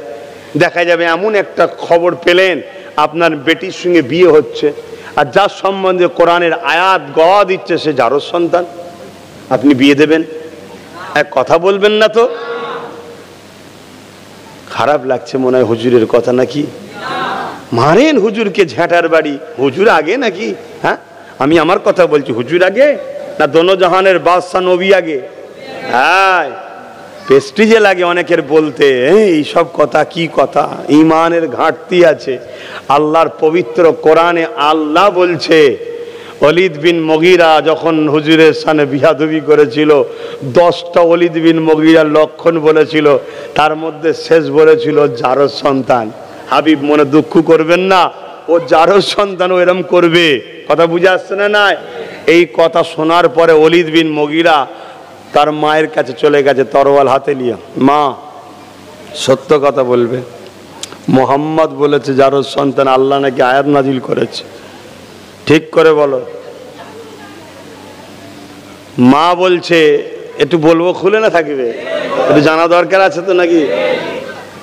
দেখা যাবে এমন একটা খবর পেলেন আপনার বেটির সঙ্গে বিয়ে হচ্ছে, আর যার সম্বন্ধে কোরআনের আয়াত গওয়া দিচ্ছে সে যারও সন্তান, আপনি বিয়ে দেবেন? এক কথা বলবেন না তো? খারাপ লাগছে মনে হয় হুজুরের কথা নাকি? মারেন হুজুরকে ঝ্যাঁটার বাড়ি, হুজুর আগে নাকি? হ্যাঁ, আমি আমার কথা বলছি, হুজুর আগে না দোনো জাহানের বাদশা নবী আগে? হ্যাঁ, প্রেস্টিজে লাগে অনেকের বলতে এইসব কথা। কি কথা? ঈমানের ঘাটতি আছে। আল্লাহর পবিত্র কোরআনে আল্লাহ বলছে, ওলীদ বিন মুগীরা যখন হুজুরের সামনে বিয়াদবি করেছিল, 10টা ওলীদ বিন মুগীরার লক্ষণ বলেছিল, তার মধ্যে শেষ বলেছিল যারও সন্তান। হাবিব মনে দুঃখ করবেন না, ও যারও সন্তান ও এরম করবে। কথা বুঝে আসছে না? নাই এই কথা শোনার পরে ওলীদ বিন মুগীরা তার মায়ের কাছে চলে গেছে তরোয়াল হাতে নিয়ে। মা, সত্য কথা বলবে, মোহাম্মদ বলেছে যারও সন্তান, আল্লাহ নাকি আয়াত নাজিল করেছে, ঠিক করে বলো। মা বলছে একটু বলবো, খুলে না থাকবে, একটু জানা দরকার আছে তো নাকি?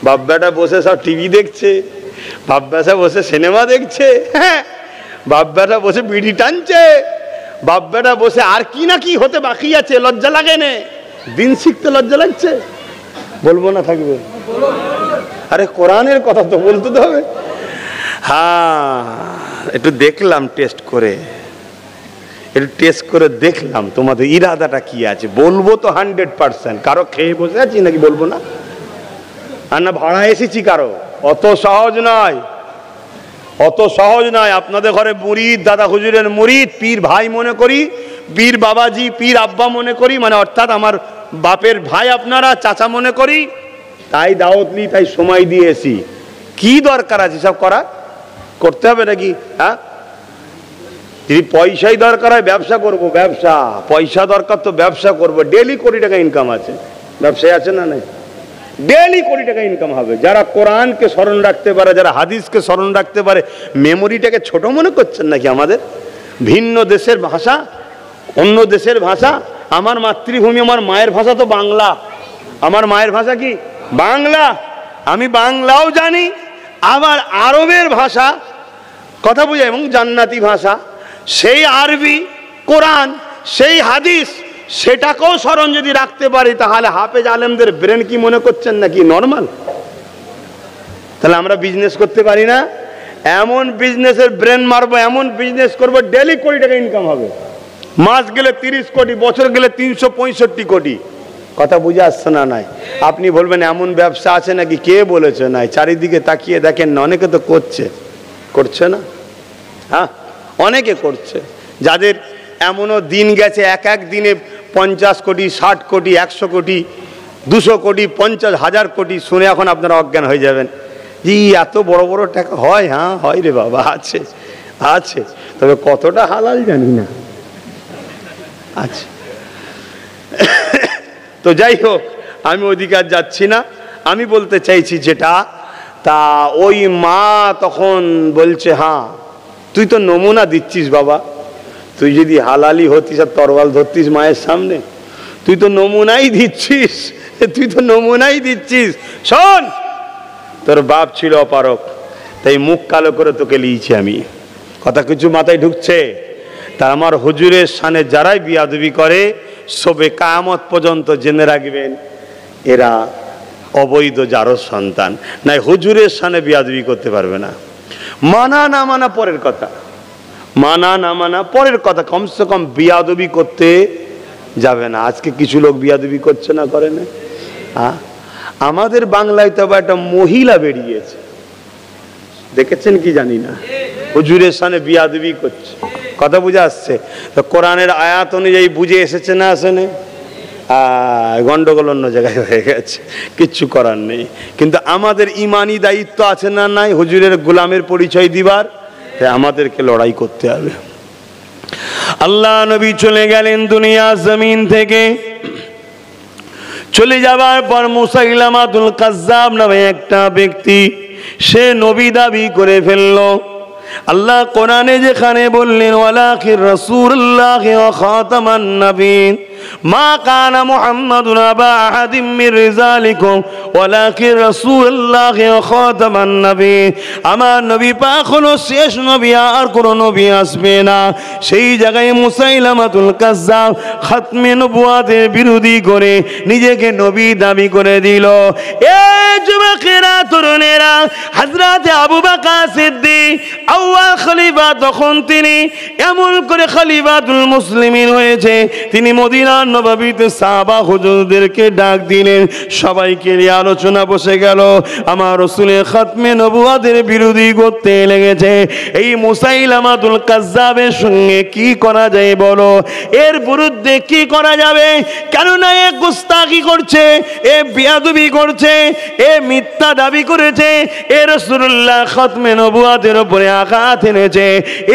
বাপ বেটা বসে সব টিভি দেখছে, বাপ বেটা বসে সিনেমা দেখছে, হ্যাঁ, বাপ বেটা বসে বিড়ি টানছে, বাপ বেটা বসে আর কি না কি হতে বাকি আছে। লজ্জা লাগে না? দিন শিখতে লজ্জা লাগছে? বলবো না থাকবে? আরে কোরআনের কথা তো বলতে তো হবে। হ্যাঁ, একটু দেখলাম টেস্ট করে, একটু টেস্ট করে দেখলাম তোমাদের ইরাদাটা কি আছে। বলবো তো 100%। কারো খেয়ে বসে আছি নাকি বলবো না? আর না ভাড়া এসেছি কারো? অত সহজ নয়, অত সহজ নয়। আপনাদের ঘরে মুরিদ, দাদা হুজুরের মুরিদ, পীর ভাই মনে করি, পীর বাবাজি, পীর আব্বা মনে করি, মানে অর্থাৎ আমার বাপের ভাই আপনারা, চাচা মনে করি, তাই দাওয়াত নিই, তাই সময় দিয়েছি। কি দরকার আছে সব করা? করতে হবে নাকি? হ্যাঁ, যদি পয়সাই দরকার হয় ব্যবসা করব, ব্যবসা, পয়সা দরকার তো ব্যবসা করব। ডেলি কোটি টাকা ইনকাম আছে, ব্যবসায় আছে না? নাই, ডেলি কোটি টাকা ইনকাম হবে। যারা কোরআনকে স্মরণ রাখতে পারে, যারা হাদিসকে স্মরণ রাখতে পারে, মেমোরিটাকে ছোট মনে করছেন নাকি আমাদের? ভিন্ন দেশের ভাষা, অন্য দেশের ভাষা, আমার মাতৃভূমি, আমার মায়ের ভাষা তো বাংলা। আমার মায়ের ভাষা কি? বাংলা। আমি বাংলাও জানি, আবার আরবের ভাষা, কথা বুঝে, এবং জান্নাতি ভাষা, সেই আরবি, কোরআন, সেই হাদিস, সেটাকেও স্মরণ যদি রাখতে পারি, তাহলে হাফেজ আলেমদের ব্রেন কি মনে করছেন নাকি নর্মাল? তাহলে আমরা বিজনেস করতে পারি না? এমন বিজনেসের ব্রেন মারবো, এমন বিজনেস করবো, ডেলি কোটি টাকা ইনকাম হবে, মাস গেলে 30 কোটি, বছর গেলে 365 কোটি। কথা বুঝে আসছে না? নাই। আপনি বলবেন এমন ব্যবসা আছে নাকি? কে বলেছে নাই? চারিদিকে তাকিয়ে দেখেন না, অনেকে তো করছে, করছে না? হ্যাঁ, অনেকে করছে। যাদের এমনও দিন গেছে এক এক দিনে 50 কোটি, 60 কোটি, 100 কোটি 200 কোটি 50,000 কোটি শুনে এখন আপনারা অজ্ঞান হয়ে যাবেন। জি এত বড় বড় টাকা হয়? হ্যাঁ হয় রে বাবা, আছে আছে, তবে কতটা হালাল জানি না। আচ্ছা তো যাই হোক, আমি ওদিকে আর যাচ্ছি না। আমি বলতে চাইছি যেটা, তা ওই মা তখন বলছে, হ্যাঁ তুই তো নমুনা দিচ্ছিস বাবা, তুই যদি হালালি হতিস আর তরোয়াল ধরতিস মায়ের সামনে, তুই তো নমুনাই দিচ্ছিস, তুই তো নমুনাই দিচ্ছিস। শোন, তোর বাপ ছিল অপারক, তাই মুখ কালো করে তোকে লিয়েছি আমি। কথা কিছু মাথায় ঢুকছে? তা আমার হুজুরের সামনে যারাই বিয়াদবি করে, সবে কিয়ামত পর্যন্ত জেনে রাখবেন এরা অবৈধ যারও সন্তান, নাই হুজুরের সামনে বিয়াদবি করতে পারবে না। মানা না মানা পরের কথা, মানা না মানা পরের কথা, কমসে কম বিয়াদবি করতে যাবে না। আজকে কিছু লোক বিয়াদবি করছে না, করে না। আমাদের বাংলায় তো একটা মহিলা বেরিয়েছে, দেখেছেন কি জানি না, হুজুরের সামনে বিয়াদবি করছে। কথা বুঝে আসছে তো? কোরআনের আয়াত অনুযায়ী বুঝে এসেছে না আসেনি? গন্ডগোল অন্য জায়গায় হয়ে গেছে, কিচ্ছু করার নেই। কিন্তু আমাদের ইমানি দায়িত্ব আছে না নাই, হুজুরের গোলামের পরিচয় দিবার, আমাদেরকে লড়াই করতে হবে। আল্লাহ নবী চলে গেলেন দুনিয়া জমিন থেকে। চলে যাবার পর মুসাইলামাতুল কাজ্জাব নামে একটা ব্যক্তি, সে নবী দাবি করে ফেললো। আল্লাহ কোরআনে যেখানে বললেন, ওয়ালাকির রাসূলুল্লাহ ওয়া খাতামান নবিয়্যিন মা কানা মুহাম্মাদুন আবা আহাদিম মির রিজালিকুম ওয়ালাকির রাসূলুল্লাহ ওয়া খাতামান নবিয়্যিন, আমার নবী পাক হলো শেষ নবী, আর কোনো নবী আসবে না। সেই জায়গায় মুসাইলামাতুল কাজ্জাব খাতমে নবুয়াতের বিরোধী করে নিজেকে নবী দাবি করে দিল। এ যুবকেরা, তরুণেরা, হযরত আবু বকর সিদ্দিক আউয়াল খলিফা, তখন তিনি এমন করে খলিফাতুল মুসলিমিন হয়েছে, তিনি মদিনার নববীতে সাহাবা হুজুরদেরকে ডাক দিলেন, সবাইকে নিয়ে আলোচনা বসে গেল। আমার রাসূলের খাতমে নবুয়াতের বিরোধী করতে লেগেছে, এই মুসাইলামাতুল কাজ্জাবের সঙ্গে কি করা যায় বলো, এর বিরুদ্ধে কি করা যাবে? কেননা এ গুস্তাখি করছে, এ বিয়াদবি করছে, এ মিথ্যা দাবি করেছে, এ রাসূলুল্লাহ খাতমে নবুয়াতের উপরে আঘাত এনেছে,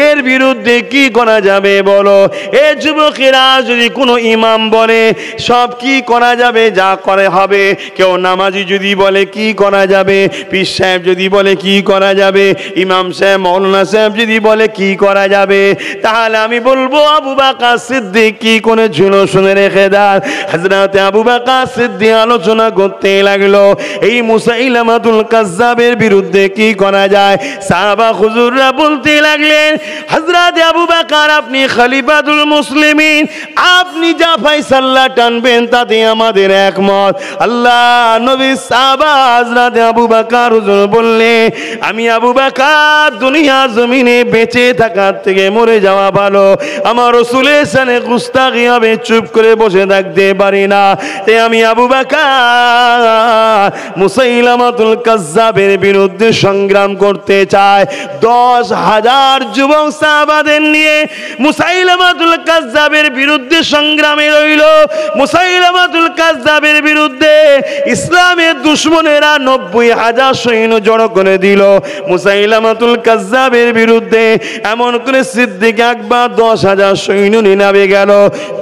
এর বিরুদ্ধে কি করা যাবে বলো? এ যুবকেরা, যদি কোনো ইমাম বলে সব কি করা যাবে, যা করে হবে। কেউ নামাজি যদি বলে কি করা যাবে, পীর সাহেব যদি বলে কি করা যাবে, ইমাম সাহেব মাওলানা সাহেব যদি বলে কি করা যাবে, তাহলে আমি বলবো আবু বকর সিদ্দিক কি করেছিল শুনে রেখে দাও। হযরত আবু বকর সিদ্দিক আলোচনা করতে লাগলো, এই মুসাইলামাতুল কাজ্জাবের বিরুদ্ধে কি করা যায়। সাহাবা হুজুররা বলতে লাগলেন, হযরত আবু বকর আপনি খলিফাতুল মুসলিমিন, আপনি যা ফয়সালা টানবেন তাতে আমাদের একমত। আল্লাহ নবী সাহাবা হযরত আবু বকর হুজুর বললেন, আমি আবু বকর দুনিয়া জমিনে বেঁচে থাকার থেকে মরে যাওয়া ভালো। আমার রাসূলের সামনে গুস্তাখি হবে, চুপ করে বসে থাকতে পারি না। তাই আমি আবু বকর মুসাইলামাতুল কাজ্জাবের বিরুদ্ধে সংগ্রাম করতে চাই। 10,000 যুবক সাহাবাদের নিয়ে মুসাইলামাতুল কাজ্জাবের বিরুদ্ধে সংগ্রামে রইল। মুসাইলামাতুল কাজ্জাবের বিরুদ্ধে ইসলামের দুশমনেরা 90,000 সৈন্য জড়ো করে দিল। মুসাইলামাতুল কাজ্জাবের বিরুদ্ধে এমন করে সিদ্দিক আকবর 10,000 সৈন্য নিয়ে নামে গেল।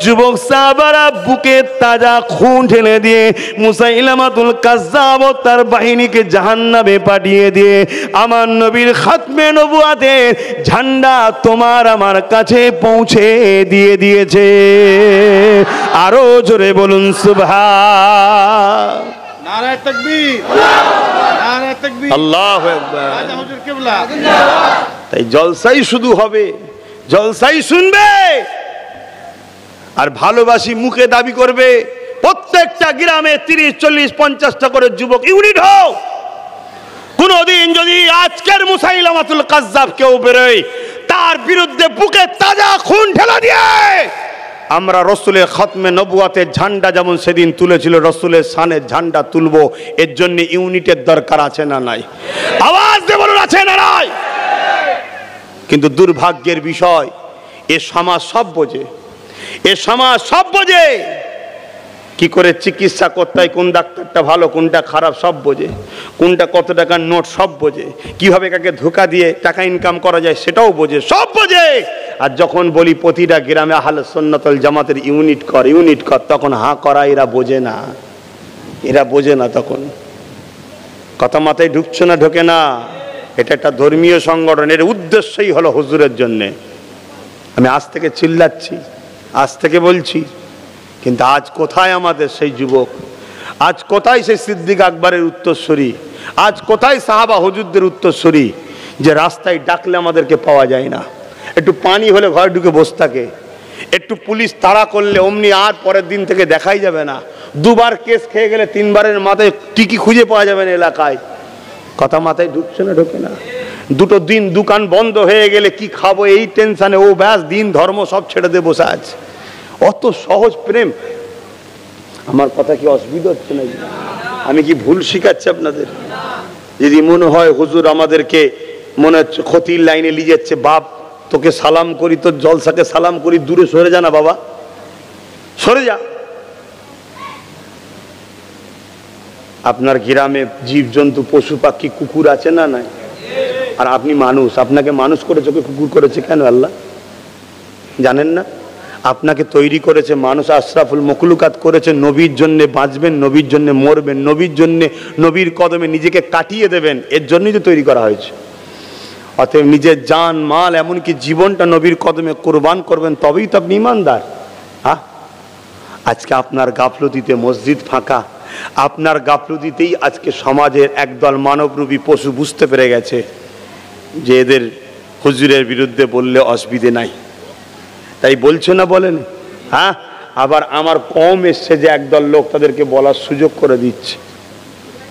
যুবক সাহাবারা বুকে তাজা খুন ঢেলে দিয়ে মুসাইলামাতুল কাজ্জাব ও তার বাহিনীকে জাহান্নামে পাঠিয়ে দিয়ে আমার নবীর খাতমে নবুয়াতের ঝান্ডা তোমার আমার কাছে পৌঁছে দিয়ে দিয়েছে। আরো জোরে বলুন সুবহান। নারায়ে তাকবীর, নারায়ে তাকবীর, আল্লাহু আকবার। রাজা হুজুর কিবলা। তাই জলসাই শুধু হবে, জলসাই শুনবে আর ভালোবাসি মুখে দাবি করবে। প্রত্যেকটা গ্রামে 30, 40, 50টা করে যুবক ইউনিট হোক। কোনদিন যদি আজকের মুসাইলামাতুল কাজ্জাব কেউ বেরোয়, তার বিরুদ্ধে বুকে তাজা খুন ঢেলে দিয়ে আমরা রাসূলের খাতমে নবুয়াতের ঝান্ডা যেমন সেদিন তুলেছিল, রাসূলের শানের ঝান্ডা তুলবো। এর জন্য ইউনিটের দরকার আছে না নাই? আওয়াজ দিয়ে বলুন, আছে না নাই? কিন্তু দুর্ভাগ্যের বিষয়, এ সমাজ সব বোঝে, এ সমাজ সব বোঝে, কি করে চিকিৎসা করতে হয়, কোন ডাক্তারটা ভালো কোনটা খারাপ সব বোঝে, কোনটা কত টাকার নোট সব বোঝে, কিভাবে কাকে ধোঁকা দিয়ে টাকা ইনকাম করা যায় সেটাও বোঝে, সব বোঝে। আর যখন বলি প্রতিটা গ্রামে আহলে সুন্নাত ওয়াল জামাতের ইউনিট কর, তখন হাঁ করা, এরা বোঝে না, এরা বোঝে না। তখন কথা মাথায় ঢুকছে না, ঢোকে না। এটা একটা ধর্মীয় সংগঠন, এর উদ্দেশ্যই হলো হুজুরের জন্যে। আমি আজ থেকে চিল্লাচ্ছি, আজ থেকে বলছি, কিন্তু আজ কোথায় আমাদের সেই যুবক? আজ কোথায় সেই সিদ্দিক আকবরের উত্তরসূরি? আজ কোথায় সাহাবা হুজুরদের উত্তরসূরি যে রাস্তায় ডাকলে আমাদেরকে পাওয়া যায় না? একটু পানি হলে ঘরে ঢুকে বসে থাকে, একটু পুলিশ তাড়া করলে অমনি আর পরের দিন থেকে দেখাই যাবে না। দুবার কেস খেয়ে গেলে তিনবারের মাথায় টিকি খুঁজে পাওয়া যাবে না এলাকায়। কথা মাথায় ঢুকছে না, ঢোকে না। দুটো দিন দোকান বন্ধ হয়ে গেলে কি খাবো এই টেনশনে ও ব্যাস দিন ধর্ম সব ছেড়ে দিয়ে বসে আছে। অত সহজ প্রেম। আমার কথা কি অসুবিধা হচ্ছে নাকি? আমি কি ভুল শিখাচ্ছি আপনাদের? যদি মনে হয় হুজুর আমাদেরকে মনে হচ্ছে ক্ষতির লাইনে নিয়ে যাচ্ছে, বাপ তোকে সালাম করি, তোর জলসাকে সালাম করি, দূরে সরে যা না বাবা, সরে যা। আপনার গ্রামে জীবজন্তু পশু পাখি কুকুর আছে না নাই? আর আপনি মানুষ, আপনাকে মানুষ করেছে, ওকে কুকুর করেছে কেন আল্লাহ? জানেন না? আপনাকে তৈরি করেছে মানুষ, আশরাফুল মখলুকাত করেছে নবীর জন্য বাঁচবেন, নবীর জন্য মরবেন, নবীর জন্য নবীর কদমে নিজেকে কাটিয়ে দেবেন, এর জন্যই তো তৈরি করা হয়েছে। অতএব নিজের জান মাল এমনকি জীবনটা নবীর কদমে কোরবান করবেন, তবেই তো আপনি ইমানদার। হ্যাঁ, আজকে আপনার গাফলতিতে মসজিদ ফাঁকা, আপনার গাফলতিতেই আজকে সমাজের একদল মানবরূপী পশু বুঝতে পেরে গেছে যে এদের হুজুরের বিরুদ্ধে বললে অসুবিধে নাই, তাই বলছে না, বলেন? হ্যাঁ, আবার আমার কম এসছে যে একদল লোক তাদেরকে বলার সুযোগ করে দিচ্ছে।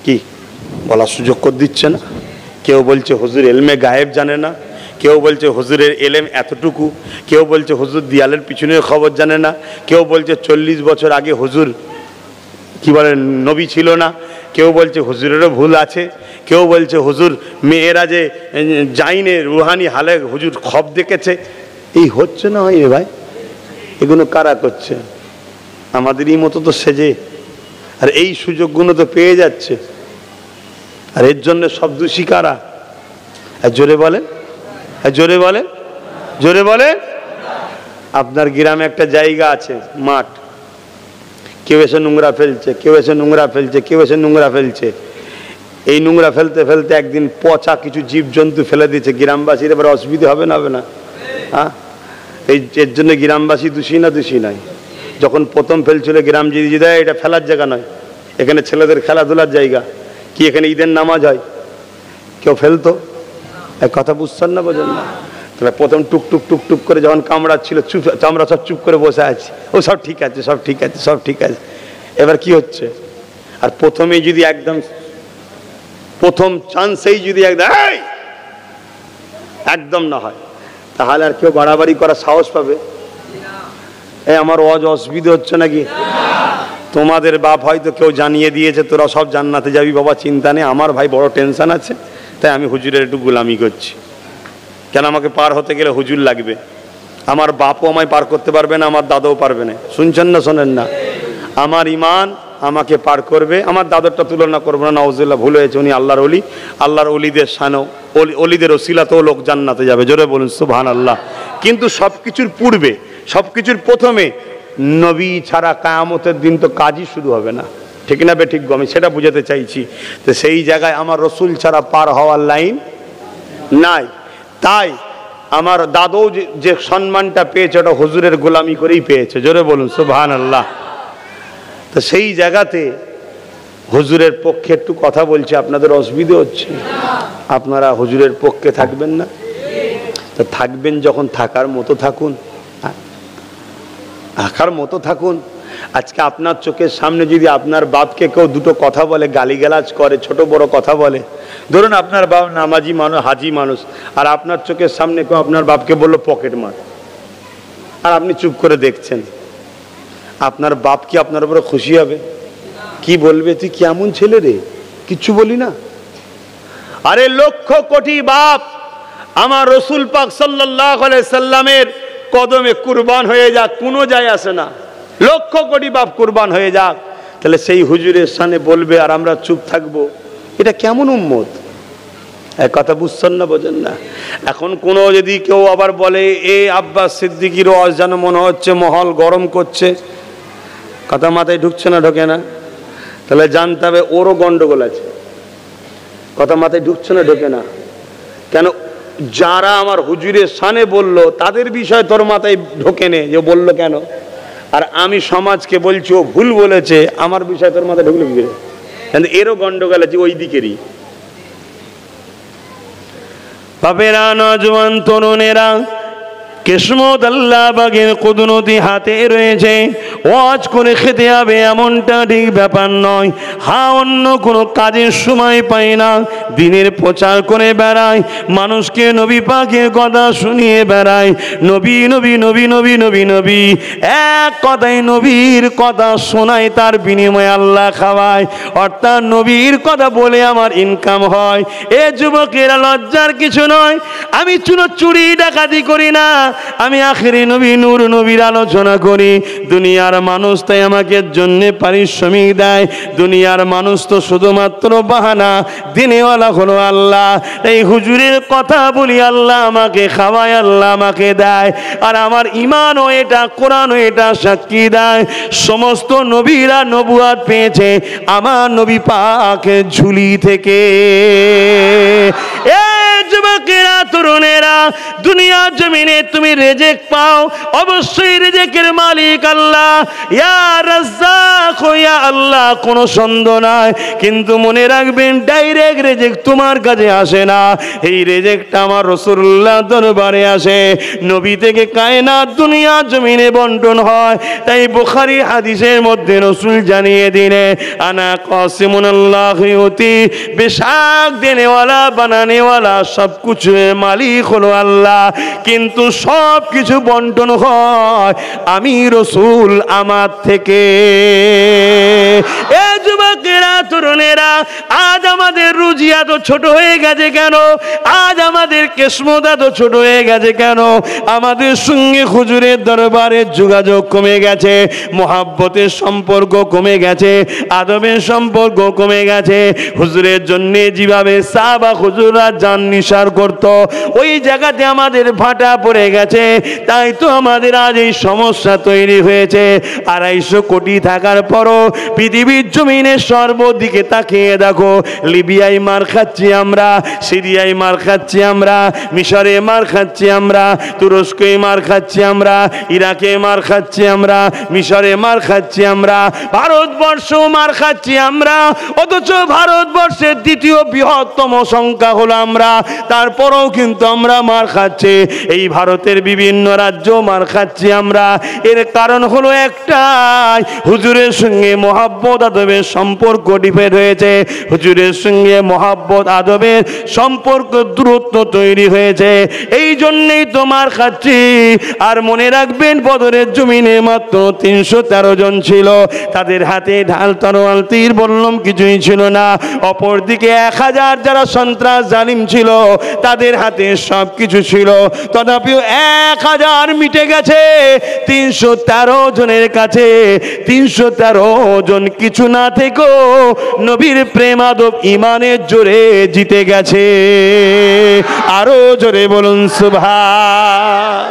কি বলার সুযোগ করে দিচ্ছে না? কেউ বলছে হুজুর এলমে গায়েব জানে না, কেউ বলছে হুজুরের এলেম এতটুকু, কেউ বলছে হুজুর দিয়ালের পিছনের খবর জানে না, কেউ বলছে 40 বছর আগে হুজুর কি বলেন নবী ছিল না, কেউ বলছে হুজুরেরও ভুল আছে, কেউ বলছে হুজুর মেয়েরা যে জাইনে রুহানি হালে হুজুর খব দেখেছে। এই হচ্ছে না হয় ভাই, এগুলো কারা করছে? আমাদেরই মতো তো সেজে, আর এই সুযোগগুলো তো পেয়ে যাচ্ছে, আর এর জন্য সব দোষী কারা? জোরে বলেন, জোরে বলেন, জোরে বলেন। আপনার গ্রামে একটা জায়গা আছে, মাঠ, কেউ এসে নোংরা ফেলছে, কেউ এসে নোংরা ফেলছে, কেউ এসে নোংরা ফেলছে। এই নোংরা ফেলতে ফেলতে একদিন পচা কিছু জীবজন্তু ফেলে দিয়েছে, গ্রামবাসীর এবার অসুবিধা হবে না? হবে না? হ্যাঁ, এর জন্য গ্রামবাসী দোষী না দোষী নাই? যখন প্রথম ফেলছিল গ্রাম যদি দেয় এটা ফেলার জায়গা নয়, এখানে ছেলেদের খেলাধুলার জায়গা, কি এখানে ঈদের নামাজ হয়, কেউ ফেলতো? এক কথা বুঝছেন না, বোঝেন না? তাহলে প্রথম টুক টুক টুক টুক করে যখন কামড়াচ্ছিল চুপ, আমরা সব চুপ করে বসে আছি, ও সব ঠিক আছে, সব ঠিক আছে, সব ঠিক আছে। এবার কি হচ্ছে? আর প্রথমেই যদি একদম প্রথম চান্সেই যদি একদম না হয়, তাহলে আর কেউ বাড়াবাড়ি করার সাহস পাবে? আমার অসুবিধা হচ্ছে নাকি? তোমাদের বাপ হয়তো কেউ জানিয়ে দিয়েছে তোরা সব জান্নাতে যাবি বাবা, চিন্তা নেই। আমার ভাই বড় টেনশন আছে, তাই আমি হুজুরের একটু গোলামি করছি। কেন? আমাকে পার হতে গেলে হুজুর লাগবে। আমার বাপও আমায় পার করতে পারবে না, আমার দাদাও পারবে না। শুনছেন না শোনেন না? আমার ইমান আমাকে পার করবে, আমার দাদারটা তুলনা করবো না, নাউজুবিল্লাহ, ভুল হয়েছে, উনি আল্লাহর ওলি, আল্লাহর ওলিদের শানও, ওলিদের ওসিলাতেও লোক জান্নাতে যাবে। জোরে বলুন সুবহানাল্লাহ। কিন্তু সব কিছুর পূর্বে, সব কিছুর প্রথমে নবী ছাড়া কিয়ামতের দিন তো কাজই শুরু হবে না, ঠিক না বে ঠিক? আমি সেটা বুঝাতে চাইছি। তো সেই জায়গায় আমার রসুল ছাড়া পার হওয়ার লাইন নাই। তাই আমার দাদু যে সম্মানটা পেয়েছে ওটা হুজুরের গোলামি করেই পেয়েছে। জোরে বলুন সুবহানাল্লাহ। তো সেই জায়গাতে হুজুরের পক্ষে একটু কথা বলছি, আপনাদের অসুবিধা হচ্ছে? আপনারা হুজুরের পক্ষে থাকবেন না? তো থাকবেন যখন, থাকার মতো থাকুন, থাকার মতো থাকুন। আজকে আপনার চোখের সামনে যদি আপনার বাপকে কেউ দুটো কথা বলে, গালিগালাজ করে, ছোট বড় কথা বলে, ধরুন আপনার বাপ নামাজি মানুষ, হাজি মানুষ, আর আপনার চোখের সামনে কেউ আপনার বাপকে বললো পকেট মার, আর আপনি চুপ করে দেখছেন, আপনার বাপ কি আপনার উপরে খুশি হবে? কি বলবে, তুই কেমন ছেলে রে, কিচ্ছু বলি না? আরে লক্ষ কোটি বাপ আমার রসুল পাক সাল্লাল্লাহু আলাইহি সাল্লামের কদমে কুরবান হয়ে যাক, কোনো যায় আসে না। লক্ষ কোটি বাপ কুরবান হয়ে যাক, তাহলে সেই হুজুরের সামনে বলবে আর আমরা চুপ থাকবো? এটা কেমন উম্মত? এক কথা বুঝছেন না, বোঝেন না? এখন কোনো যদি কেউ আবার বলে এ আব্বাস সিদ্দিকীর ওয়াজ যেন মনে হচ্ছে মহল গরম করছে, কথা মাথায় ঢুকছে না? ঢোকে না? তাহলে জানতে হবে ওরও গন্ডগোল আছে। কথা মাথায় ঢুকছে না? ঢোকে না কেন? যারা আমার হুজুরের সামনে বললো তাদের বিষয় তোর মাথায় ঢোকে নে, যে বললো কেন? আর আমি সমাজকে বলছি ও ভুল বলেছে, আমার বিষয় তোর মাথায় ঢুকলো কি করে? কিন্তু এরও গন্ডগোল আছে ওই দিকেরই। বাপেরা, নজওয়ান তরুণেরা, কিসমত আল্লাহ বাগের কুদরতি হাতে রয়েছে। ওয়াজ করে খেতে হবে এমনটা ঠিক ব্যাপার নয়। হ্যাঁ, অন্য কোনো কাজের সময় পাই না, দিনের প্রচার করে বেড়ায়, মানুষকে নবী পাকের কথা শুনিয়ে বেড়ায়। নবী নবী নবী নবী নবী নবী, এক কথায় নবীর কথা শোনায়, তার বিনিময়ে আল্লাহ খাওয়ায়, অর্থাৎ নবীর কথা বলে আমার ইনকাম হয়। এ যুবকেরা, লজ্জার কিছু নয়। আমি চুরি ডাকাতি করি না, আমি আখেরি নবী নূর নবীর আলোচনা করি। দুনিয়ার মানুষ তাই আমাকে জন্য পারিশ্রমিক দেয়। দুনিয়ার মানুষ তো শুধুমাত্র বাহানা, দিনেওয়ালা হলো আল্লাহ। এই হুজুরের কথা বলি, আল্লাহ আমাকে খাওয়ায়, আল্লাহ আমাকে দেয়। আর আমার ইমানও এটা, কোরআনও এটা সাক্ষী দেয়। সমস্ত নবীরা নবুয়াত পেয়েছে আমার নবী পাকের ঝুলি থেকে। যুবকেরা, তরুণেরা, দুনিয়ার জমিনে তুমি রিজিক পাও, অবশ্যই রিজিকের মালিক আল্লাহ। ইয়া রাজ্জাক, ইয়া আল্লাহ, কোনো সন্দেহ নাই। কিন্তু মনে রাখবেন, ডাইরেক্ট রিজিক তোমার কাছে আসে না। এই রিজিকটা আমার রাসূলুল্লাহ দরবারে আসে। নবী থেকে কায়নাত দুনিয়ার জমিনে বন্টন হয়। তাই বুখারী হাদিসের মধ্যে রাসূল জানিয়ে দিলে, আনা কাসিমুন আল্লাহ ইউতি, বেশক দেনেওয়ালা বানানেওয়ালা সব কিছুর মালিক হলো আল্লাহ, কিন্তু সব কিছু বন্টন হয় আমি রাসূল আমার থেকে। এ যুবকেরা, তরুণেরা, আজ আমাদের রুজি এত ছোট হয়ে গেছে কেন? আজ আমাদের কিসমত এত ছোট হয়ে গেছে কেন? আমাদের সঙ্গে হুজুরের দরবারের যোগাযোগ কমে গেছে, মোহাব্বতের সম্পর্ক কমে গেছে, আদবের সম্পর্ক কমে গেছে। হুজুরের জন্য যেভাবে সাহাবা হুজুররা জান নিসার করত, ওই জায়গাতে আমাদের ভাটা পড়ে গেছে। তাই তো আমাদের আজ এই সমস্যা তৈরি হয়েছে। 250 কোটি থাকার পরও পৃথিবীর জমিনে সর্বদিকে তাকিয়ে দেখো, লিবিয়ায় মার খাচ্ছি আমরা, সিরিয়ায় মার খাচ্ছি আমরা, মিশরে মার খাচ্ছি আমরা, তুরস্কে মার খাচ্ছি আমরা, ইরাকে মার খাচ্ছি আমরা, মিশরে মার খাচ্ছি আমরা, ভারতবর্ষ মার খাচ্ছি আমরা। অথচ ভারতবর্ষের দ্বিতীয় বৃহত্তম সংখ্যা হলো আমরা, তারপরেও কিন্তু আমরা মার খাচ্ছি। এই ভারতের বিভিন্ন রাজ্য মার খাচ্ছি আমরা। এর কারণ হলো একটাই, হুজুরের সঙ্গে মহাব্বত আদবের সম্পর্ক ডিফেক্ট হয়েছে। হুজুরের সঙ্গে মহাব্বত আদবের সম্পর্ক দূরত্ব তৈরি হয়েছে, এই জন্যেই তো মার খাচ্ছি। আর মনে রাখবেন, বদরের জমিনে মাত্র 313 জন ছিল, তাদের হাতে ঢাল তরোয়াল তীর বললাম কিছুই ছিল না। অপরদিকে 1000 যারা সন্ত্রাস জালিম ছিল, তাদের হাতে সব কিছু ছিল, তথাপিও 1000 মিটে গেছে 313 জনের কাছে। 313 জন কিছু না থেকেও নবীর প্রেম আদব ইমানের জোরে জিতে গেছে। আরো জোরে বলুন সুবহান।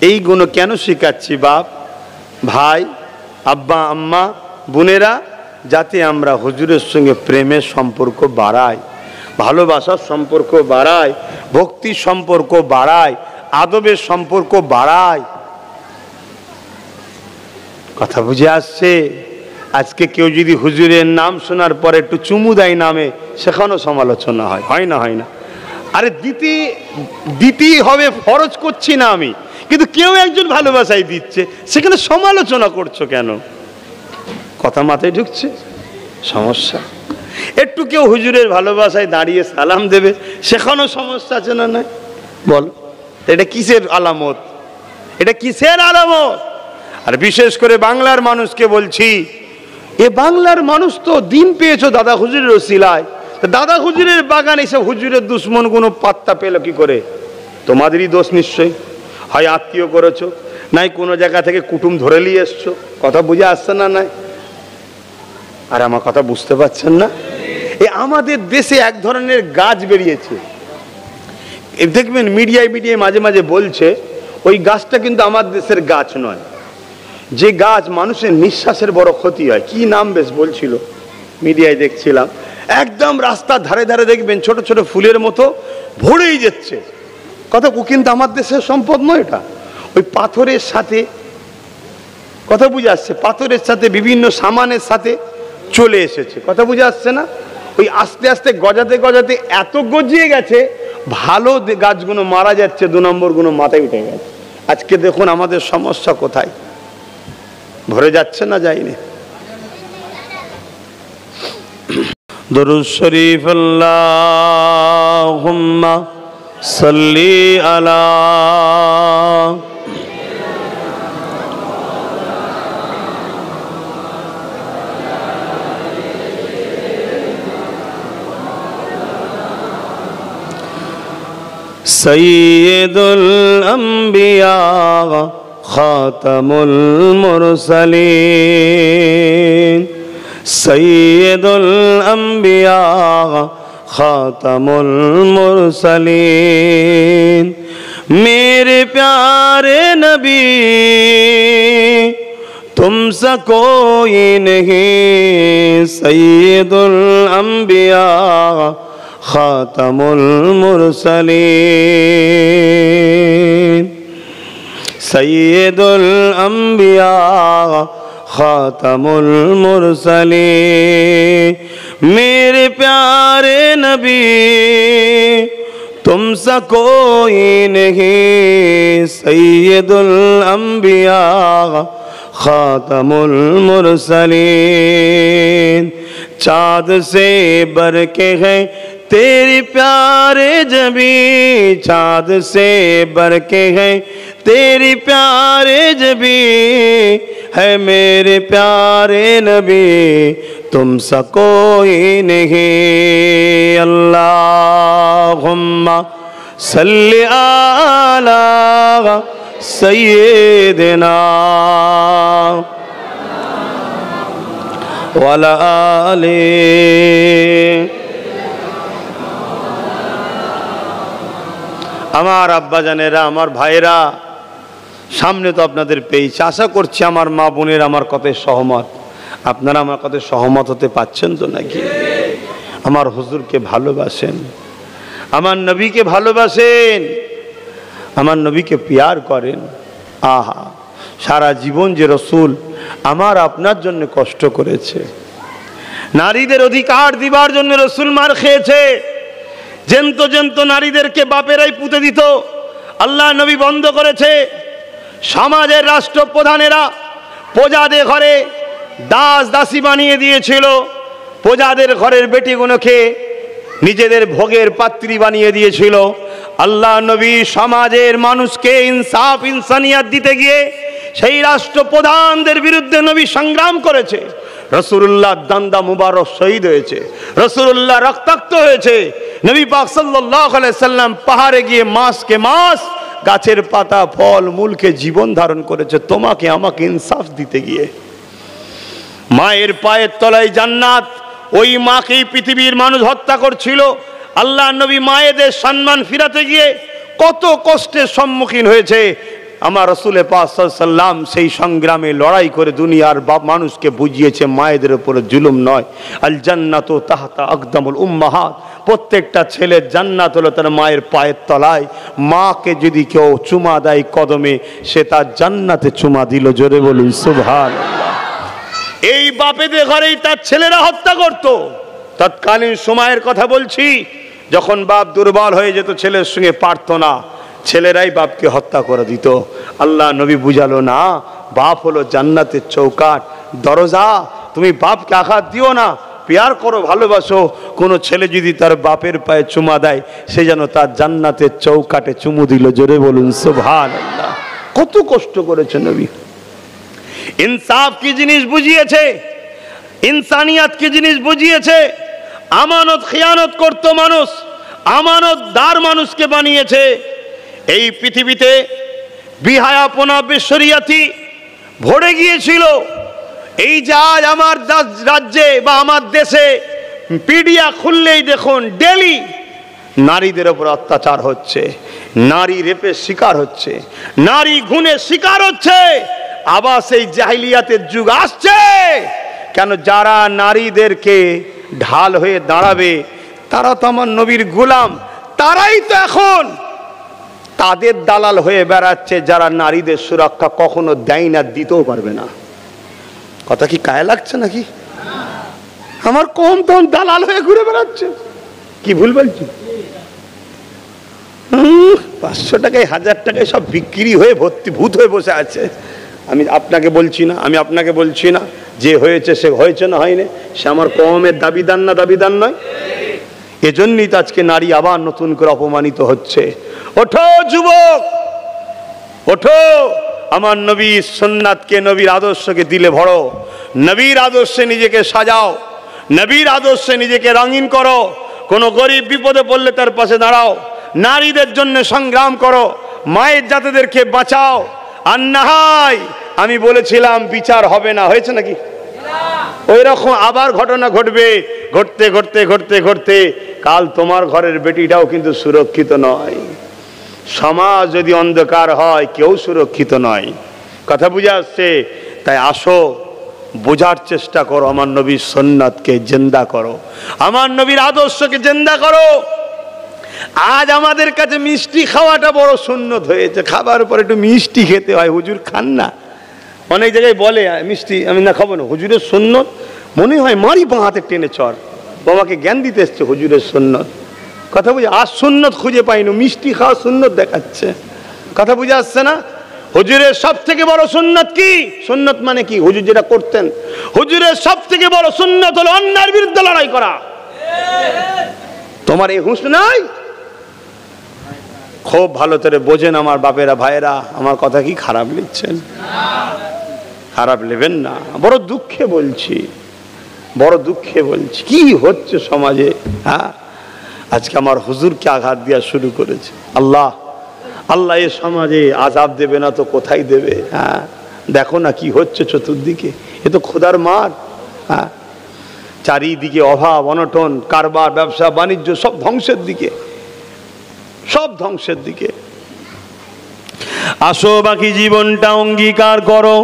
এই গুণ কেন শেখাচ্ছি বাপ, ভাই, আব্বা, আম্মা, বোনেরা? যাতে আমরা হুজুরের সঙ্গে প্রেমের সম্পর্ক বাড়াই, ভালোবাসার সম্পর্ক বাড়াই, ভক্তির সম্পর্ক বাড়াই, আদবের সম্পর্ক বাড়াই। কথা বুঝে আসছে? আজকে কেউ যদি হুজুরের নাম শোনার পরে একটু চুমু দেয় নামে, সেখানেও সমালোচনা হয়, হয় না? হয় না? আরে দিতেই হবে, ফরজ করছি না আমি, কিন্তু কেউ একজন ভালোবাসায় দিচ্ছে, সেখানে সমালোচনা করছো কেন? কথা মাথায় ঢুকছে? সমস্যা। একটু কেউ হুজুরের ভালোবাসায় দাঁড়িয়ে সালাম দেবে, সেখানেও সমস্যা আছে না? নাই? বল, এটা কিসের আলামত? এটা কিসের আলামত? আর বিশেষ করে বাংলার মানুষকে বলছি, এ বাংলার মানুষ তো দিন পেয়েছো দাদা হুজুরের ওসিলায়। দাদা হুজুরের বাগান এসে হুজুরের দুশ্মন কোনো পাত্তা পেল কি করে? তোমাদেরই দোষ নিশ্চয়ই, হয় আত্মীয় করেছো, নাই কোনো জায়গা থেকে কুটুম ধরে নিয়ে এসছো। কথা বুঝে আসছে না? নাই? আর আমার কথা বুঝতে পারছেন না? এই আমাদের দেশে এক ধরনের গাছ বেরিয়েছে, দেখবেন মিডিয়ায় মাঝে মাঝে বলছে ওই গাছটা কিন্তু আমার দেশের গাছ নয়, যে গাছ মানুষের নিঃশ্বাসের বড় ক্ষতি হয়। কি নাম বেশ বলছিল, মিডিয়ায় দেখছিলাম। একদম রাস্তার ধারে ধারে দেখবেন ছোট ছোট ফুলের মতো ভরেই যাচ্ছে। কথা, ও কিন্তু আমার দেশের সম্পদ নয়, এটা ওই পাথরের সাথে, কথা বুঝে আসছে, পাথরের সাথে বিভিন্ন সামানের সাথে চলে এসেছে। কথা বুঝে আসছে না? ওই আস্তে আস্তে গজাতে গজাতে এত গজিয়ে গেছে, ভালো গাছগুলো মারা যাচ্ছে, 2 নম্বরগুলো মাথায় উঠে গেছে। আজকে দেখুন আমাদের সমস্যা কোথায়, ভরে যাচ্ছে না যায়নি। দরুদ শরীফ আল্লাহুম্মা সাল্লি আলা সৈয়দুল আম্বিয়া খাতামুল মুরসালিন, সৈয়দুল আম্বিয়া খাতামুল মুরসালিন, मेरे प्यारे नबी तुमसे कोई नहीं, सैयदुल अंबिया खातमुल मुरसलीन, सैयदुल अंबिया खातमुल मुरसलीन, मेरे प्यारे नबी तुमसे कोई नहीं, सैयदुल अंबिया खातमुल मुरसलीन, चाँद से बढ़ के है तेरी प्यारे जबी, चाँद से बढ़ के है तेरी प्यारे जबी, है मेरे प्यारे नबी तुमसे कोई नहीं, अल्लाहुम्मा सल्ली आला सय्यिदिना वाला आले। আমার আব্বাজানেরা, আমার ভাইরা, সামনে তো আপনাদের পেয়েছি, আশা করছি আমার মা বোনের আমার কথায় সহমত। আপনারা আমার কথায় সহমত হতে পারছেন তো নাকি? আমার হুজুরকে ভালোবাসেন, আমার নবীকে ভালোবাসেন, আমার নবীকে পিয়ার করেন। আহা, সারা জীবন যে রসুল আমার আপনার জন্য কষ্ট করেছে, নারীদের অধিকার দিবার জন্য রসুল মার খেয়েছে, জেন্ত জেন্ত নারীদেরকে বাপেরাই পুঁতে দিত, আল্লাহ নবী বন্ধ করেছে। সমাজের রাষ্ট্রপ্রধানেরা প্রজাদের ঘরে দাস দাসী বানিয়ে দিয়েছিল, প্রজাদের ঘরের বেটিগুলোকে নিজেদের ভোগের পাত্রী বানিয়ে দিয়েছিল। আল্লাহ নবী সমাজের মানুষকে ইনসাফ ইনসানিয়াত দিতে গিয়ে সেই রাষ্ট্রপ্রধানদের বিরুদ্ধে নবী সংগ্রাম করেছে। রাসূলুল্লাহ দান্দা মুবারক শহীদ হয়েছে, রাসূলুল্লাহ রক্তাক্ত হয়েছে। নবী পাক সাল্লাল্লাহু আলাইহি সাল্লাম পাহাড়ে গিয়ে মাসকে মাস গাছের পাতা ফল মূলকে জীবন ধারণ করেছে তোমাকে আমাকে ইনসাফ দিতে গিয়ে। মায়ের পায়ের তলায় জান্নাত, ওই মাকেই পৃথিবীর মানুষ হত্যা করছিল। আল্লাহ নবী মায়েদের সম্মান ফিরাতে গিয়ে কত কষ্টের সম্মুখীন হয়েছে। আমার রাসূল পাক সাল্লাল্লাহু আলাইহি সাল্লাম সেই সংগ্রামে লড়াই করে দুনিয়ার মানুষকে বুঝিয়েছে মায়েদের উপরে জুলুম নয়। আল জান্নাতু তাহতা আকদামুল উম্মাহাত, প্রত্যেকটা ছেলের জান্নাত হলো তার মায়ের পায়ের তলায়। মাকে যদি কেউ চুমা দেয় কদমে, সে তার জান্নাতে চুমা দিল। জোরে বলুন সুবহানাল্লাহ। এই বাপেদের ঘরেই তার ছেলেরা হত্যা করত। তৎকালীন সময়ের কথা বলছি, যখন বাপ দুর্বল হয়ে যেত, ছেলের সঙ্গে পারত না, ছেলেরাই বাপকে হত্যা করে দিত। আল্লাহ নবী বুঝালো না, বাপ হলো জান্নাতের চৌকাট, দরজা। তুমি বাপকে আঘাত দিও না, প্যার করো, ভালোবাসো। কোনো ছেলে যদি তার বাপের পায়ে চুমা দেয়, সে যেন তার জান্নাতের চৌকাটে চুমু দিল। জোরে বলুন সুবহানাল্লাহ। কত কষ্ট করেছে নবী। ইনসাফ কি জিনিস বুঝিয়েছে, ইনসানিয়াত কি জিনিস বুঝিয়েছে। আমানত খিয়ানত করতো মানুষ, আমানতদার মানুষকে বানিয়েছে। এই পৃথিবীতে বিহায়াপনা বেশরিয়াতি ভরে গিয়েছিল। এই যে আজ আমার রাজ্যে বা আমার দেশে মিডিয়া খুললেই দেখুন ডেলি নারীদের উপর অত্যাচার হচ্ছে, নারী রেপের শিকার হচ্ছে, নারী খুনের শিকার হচ্ছে। আবার সেই জাহিলিয়াতের যুগ আসছে। কেন? যারা নারীদেরকে ঢাল হয়ে দাঁড়াবে তারা তো আমার নবীর গোলাম, তারাই তো এখন তাদের দালাল হয়ে বেড়াচ্ছে, যারা নারীদের সুরক্ষা কখনো দেয় না, দিতেও পারবে না। কথা কি গায়ে লাগছে নাকি? আমার কম তখন দালাল হয়ে ঘুরে বেড়াচ্ছে, কি ভুল বলছি? 500 টাকায় 1000 টাকায় সব বিক্রি হয়ে ভর্তি ভূত হয়ে বসে আছে। আমি আপনাকে বলছি না, আমি আপনাকে বলছি না, যে হয়েছে সে হয়েছে না হয়নি, সে আমার কমের দাবিদার না, দাবিদার নয়। এজন্যই তো আজকে নারী আবার নতুন করে অপমানিত হচ্ছে। ওঠো যুবক, ওঠো, আমার নবীর সুন্নাতকে, নবীর আদর্শকে দিলে ভরো, নবীর আদর্শে নিজেকে সাজাও, নবীর আদর্শে নিজেকে রঙিন করো। কোনো গরিব বিপদে পড়লে তার পাশে দাঁড়াও, নারীদের জন্য সংগ্রাম করো, মায়ের জাতিদেরকে বাঁচাও। আর না হয় আমি বলেছিলাম বিচার হবে না, হয়েছে নাকি? ওই রকম আবার ঘটনা ঘটবে, ঘটতে ঘটতে ঘটতে ঘটতে কাল তোমার ঘরের বেটিটাও কিন্তু সুরক্ষিত নয়। সমাজ যদি অন্ধকার হয় কেউ সুরক্ষিত নয়। কথা বুঝে আসছে? তাই আসো, বোঝার চেষ্টা করো, আমার নবীর সুন্নাতকে জিন্দা করো, আমার নবীর আদর্শকে জিন্দা করো। আজ আমাদের কাছে মিষ্টি খাওয়াটা বড় সুন্নত হয়েছে, খাবার পর একটু মিষ্টি খেতে হয়। হুজুর খান না, অনেক জায়গায় বলে মিষ্টি আমি না খাবো না, হুজুরের সুন্নত। মনে হয় মারি বাঁ হাতে টেনে চর, বাবাকে জ্ঞান দিতে এসছে হুজুরের সুন্নত। কথা বুঝে? আর সুন্নত খুঁজে পাইনি, মিষ্টি খাওয়া সুন্নত দেখাচ্ছে। কথা বুঝে আসছে না? হুজুরের সব থেকে বড় সুন্নত কি? সুন্নত মানে কি? হুজুর যেটা করতেন, হুজুরের সব থেকে বড় সুন্নত হলো অন্যায়ের বিরুদ্ধে লড়াই করা। তোমার এই হুঁশ নাই? খুব ভালো করে বোঝেন আমার বাপেরা, ভাইয়েরা, আমার কথা কি খারাপ লিখছেন? খারাপ নেবেন না, বড় দুঃখে বলছি, বড় দুঃখে বলছি। কি হচ্ছে সমাজে? হ্যাঁ, আজকে আমার হুজুরকে আঘাত দেওয়া শুরু করেছে। আল্লাহ, আল্লাহ এ সমাজে আযাব দেবে না তো কোথায় দেবে? হ্যাঁ, দেখো না কি হচ্ছে চতুর্দিকে, এ তো খোদার মার। হ্যাঁ, চারিদিকে অভাব, অনটন, কারবার, ব্যবসা বাণিজ্য সব ধ্বংসের দিকে, সব ধ্বংসের দিকে। আসো বাকি জীবনটা অঙ্গীকার করো,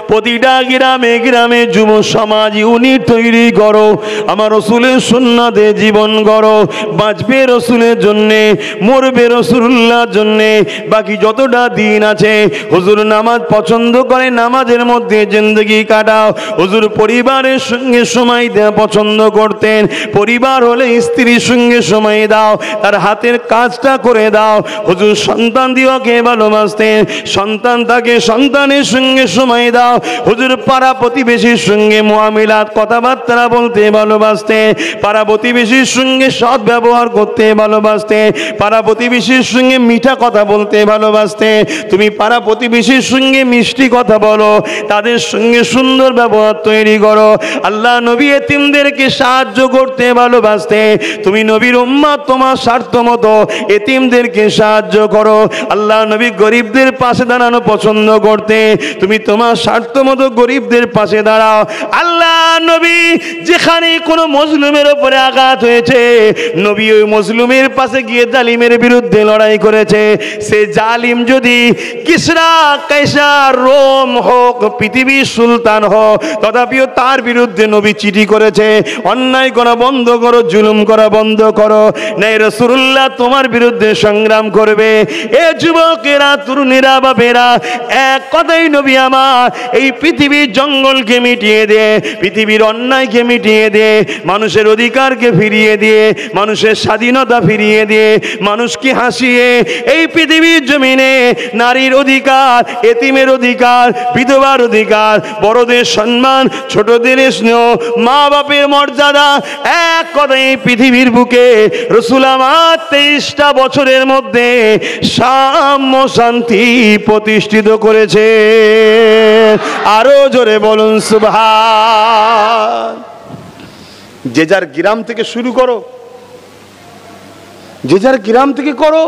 প্রতিটা গ্রামে গ্রামে যুব সমাজ ইউনিট তৈরি করো, আমার রসুলের সুন্নাতে জীবন গড়ো। বাঁচবে রসুলের জন্যে, মরবে রসুল্লাহর জন্যে। বাকি যতটা দিন আছে হুজুর নামাজ পছন্দ করে, নামাজের মধ্যে জিন্দগি কাটাও। হুজুর পরিবারের সঙ্গে সময় দেওয়া পছন্দ করতেন, পরিবার হলে স্ত্রীর সঙ্গে সময় দাও, তার হাতের কাজটা করে দাও। হুজুর সন্তান দিওকে ভালোবাসতেন, সন্তান তাকে সন্তানের সঙ্গে সময় দাও। হুজুর পাড়া প্রতিবেশীর সঙ্গে মুআমিলাত, কথাবার্তা বলতে ভালোবাসতে, পাড়া প্রতিবেশীর সঙ্গে সৎ ব্যবহার করতে ভালোবাসতে, পাড়া প্রতিবেশীর সঙ্গে মিঠা কথা বলতে ভালোবাসতে। তুমি পাড়া প্রতিবেশীর সঙ্গে মিষ্টি কথা বলো, তাদের সঙ্গে সুন্দর ব্যবহার তৈরি করো। আল্লাহ নবী এতিমদেরকে সাহায্য করতে ভালোবাসতে, তুমি নবীর উম্মত, তোমার স্বার্থ মতো এতিমদেরকে সাহায্য করো। আল্লাহ নবী গরিবদের পাশে দাঁড়ানো পছন্দ করতে, তুমি তোমার স্বার্থ মতো গরিবদের পাশে দাঁড়াও। আল্লাহ নবী যেখানে কোনো মজলুমের উপরে আঘাত হয়েছে, নবী ওই মজলুমের পাশে গিয়ে জালিমের বিরুদ্ধে লড়াই করেছে। সে জালিম যদি কিসরা, কাইসার, রোম হোক, পৃথিবীর সুলতান হোক, তথাপিও তার বিরুদ্ধে নবী চিঠি করেছে, অন্যায় করা বন্ধ করো, জুলুম করা বন্ধ করো, নাই রাসূলুল্লাহ তোমার বিরুদ্ধে সংগ্রাম করবে। এ যুবকেরা, তরুণীরা, বাপেরা, এক কথাই নবী আমার এই পৃথিবীর জঙ্গলকে মিটিয়ে দে, পৃথিবীর অন্যায়কে মিটিয়ে দে, মানুষের অধিকারকে ফিরিয়ে দিয়ে, মানুষের স্বাধীনতা ফিরিয়ে দিয়ে, মানুষকে হাসিয়ে এই পৃথিবীর জমিনে নারীর অধিকার, এতিমের অধিকার, বিধবার অধিকার, বড়দের সম্মান, ছোটদের স্নেহ, মা বাপের মর্যাদা, এক কথায় এই পৃথিবীর বুকে রাসূল আমার 23টা বছরের মধ্যে সাম্য শান্তি প্রতিষ্ঠিত করেছে। আরো জোরে বলুন সুবহান। যে যার গ্রাম থেকে শুরু করো, যে যার গ্রাম থেকে করো।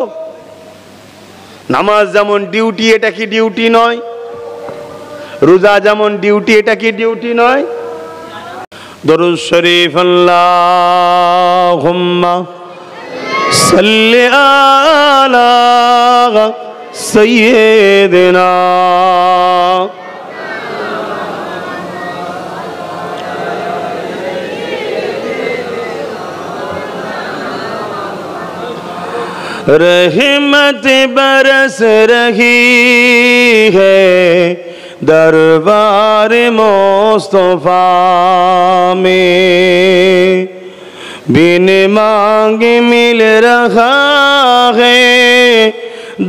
নামাজ যেমন ডিউটি, এটা কি ডিউটি নয়? রোজা যেমন ডিউটি, এটা কি ডিউটি নয়? দরুদ শরীফ আল্লাহুম্মা সাল্লি আলা সাইয়্যিদিনা रहमत बरस रही है दरबार मुस्तफा में, बिन मांगे मिल रहा है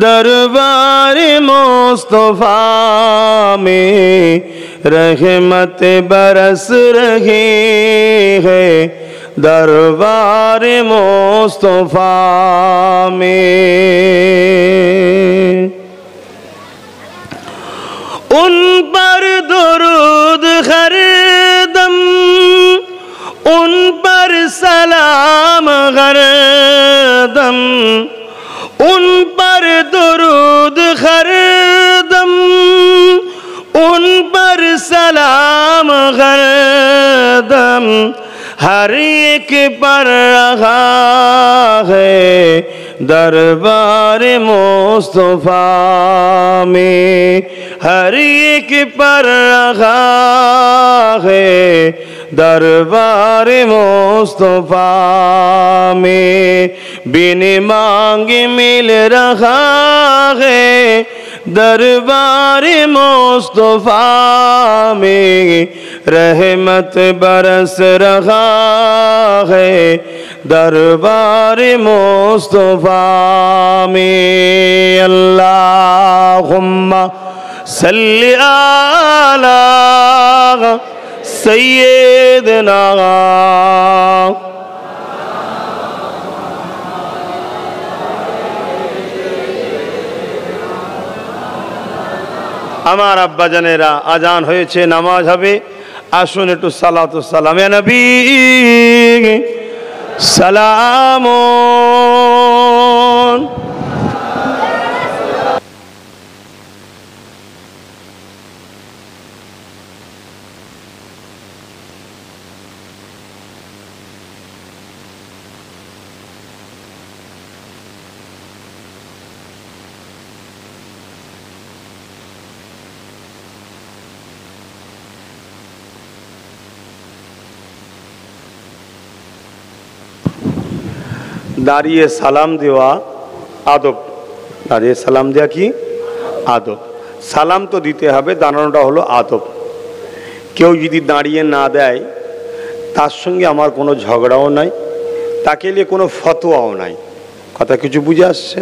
दरबार मुस्तफा में, रहमत बरस रही है दरबार मुस्तफा में। उन पर दुरूद हर दम, उन पर सलाम हर दम, उन पर दुरूद हर दम, उन पर सलाम हर दम, हर एक पर रहा है दरबार मुस्तफा में, हर एक पर रहा है दरबार मुस्तफा में, बिन मांगे मिल रहा है दरबार मुस्तफा में, रहमत बरस रहा है दरबार मुस्तफा में। अल्लाहुम्मा सल्ली अला सय्यिदना আমার আব্বা জানেরা, আজান হয়েছে, নামাজ হবে, আসুন একটু সালাতু সালাম ইয়া নবী সালামুন। দাঁড়িয়ে সালাম দেওয়া আদব, দাঁড়িয়ে সালাম দেওয়া কি আদব। সালাম তো দিতে হবে, দাঁড়ানোটা হলো আদব। কেউ যদি দাঁড়িয়ে না দেয় তার সঙ্গে আমার কোনো ঝগড়াও নাই, তাকে নিয়ে কোনো ফতোয়াও নাই, কথা কিছু বুঝে আসছে।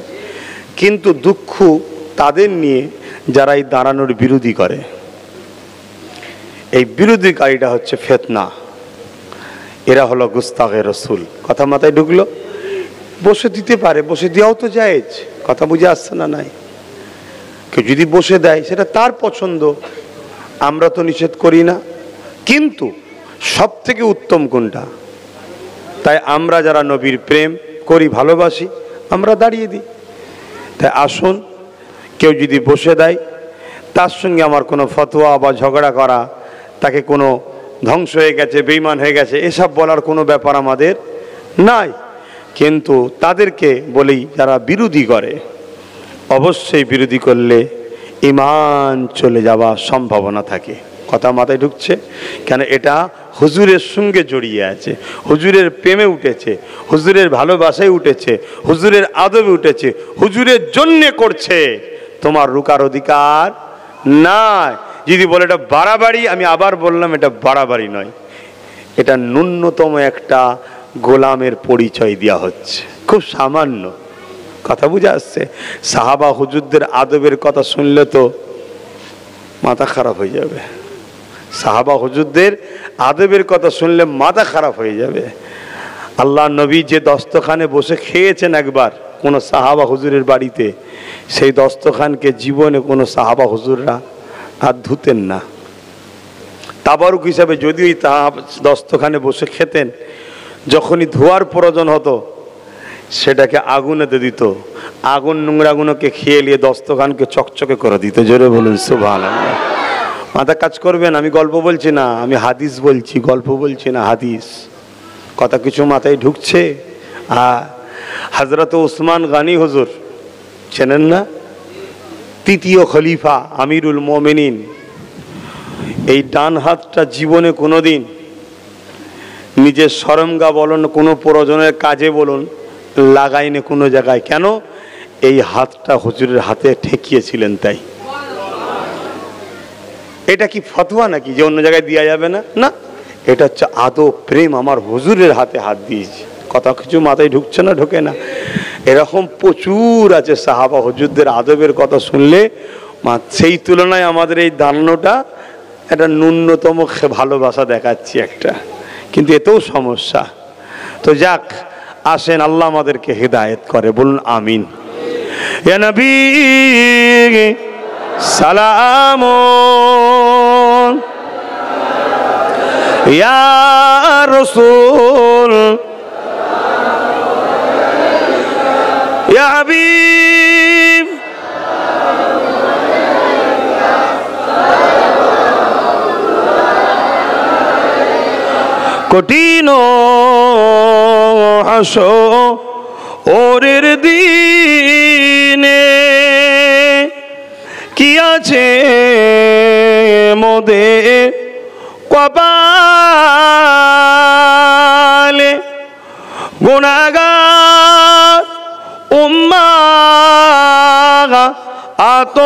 কিন্তু দুঃখ তাদের নিয়ে যারা এই দাঁড়ানোর বিরোধী করে। এই বিরোধীকারীটা হচ্ছে ফিতনা, এরা হলো গুস্তাগে রসুল। কথা মাথায় ঢুকলো? বসে দিতে পারে, বসে দেওয়াও তো জায়েজ, কথা বুঝে আসছে না? নাই, কেউ যদি বসে দেয় সেটা তার পছন্দ, আমরা তো নিষেধ করি না। কিন্তু সব থেকে উত্তম কোনটা? তাই আমরা যারা নবীর প্রেম করি, ভালোবাসি, আমরা দাঁড়িয়ে দিই। তাই আসুন, কেউ যদি বসে দেয় তার সঙ্গে আমার কোনো ফতোয়া বা ঝগড়া করা, তাকে কোনো ধ্বংস হয়ে গেছে, বেঈমান হয়ে গেছে, এসব বলার কোনো ব্যাপার আমাদের নাই। কিন্তু তাদেরকে বলি যারা বিরোধী করে, অবশ্যই বিরোধী করলে ঈমান চলে যাওয়ার সম্ভাবনা থাকে। কথা মাথায় ঢুকছে? কেন এটা হুজুরের সঙ্গে জড়িয়ে আছে, হুজুরের প্রেমে উঠেছে, হুজুরের ভালোবাসায় উঠেছে, হুজুরের আদবে উঠেছে, হুজুরের জন্যে করছে, তোমার রুকার অধিকার নাই। যদি বলে এটা বাড়াবাড়ি, আমি আবার বললাম এটা বাড়াবাড়ি নয়, এটা ন্যূনতম একটা গোলামের পরিচয় দেওয়া হচ্ছে, খুব সামান্য। কথা বুঝে আসছে? সাহাবা হুজুরদের আদবের কথা শুনলে তো মাথা খারাপ হয়ে যাবে। সাহাবা হুজুরদের আদবের কথা শুনলে মাথা খারাপ হয়ে যাবে। আল্লাহ নবী যে দস্তখানে বসে খেয়েছেন একবার কোনো সাহাবা হুজুরের বাড়িতে, সেই দস্তখানকে জীবনে কোনো সাহাবা হুজুররা আর ধুতেন না। তাবারুক হিসাবে যদি ওই দস্তখানে বসে খেতেন, যখনই ধোয়ার প্রয়োজন হতো সেটাকে আগুনেতে দিত, আগুন নোংরাগুলোকে খেয়ে নিয়ে দস্তখানকে চকচকে করে দিত। জোরে বলুন সুবহানাল্লাহ। মাথা কাজ করবেন, আমি গল্প বলছি না, আমি হাদিস বলছি, গল্প বলছি না, হাদিস। কথা কিছু মাথায় ঢুকছে? হযরত উসমান গনি হুজুর চেনেন না? তৃতীয় খলিফা আমিরুল মুমিনিন। এই ডান হাতটা জীবনে কোনোদিন নিজের সরমগা বলুন, কোনো প্রয়োজনের কাজে বলুন, লাগাইনি কোনো জায়গায়। কেন? এই হাতটা হুজুরের হাতে ঠেকিয়েছিলেন তাই। এটা কি ফতোয়া নাকি যে অন্য জায়গায় দেওয়া যাবে না? না, এটা হচ্ছে আদব, প্রেম। আমার হুজুরের হাতে হাত দিয়েছি। কথা কিছু মাথায় ঢুকছে না? ঢোকে না? এরকম প্রচুর আছে সাহাবা হুজুরদের আদবের কথা শুনলে। সেই তুলনায় আমাদের এই দান্নটা একটা ন্যূনতম ভালোবাসা দেখাচ্ছি একটা, কিন্তু এতেও সমস্যা। তো যাক, আসেন আল্লাহ আমাদেরকে হেদায়েত করে, বলুন আমিন। ইয়া নবী সালামুন, ইয়া রাসূল, ইয়া হাবিব, কঠিন হাসরের দিনে কি আছে মোদের কপালে, গুনাহগার উম্মাহ আত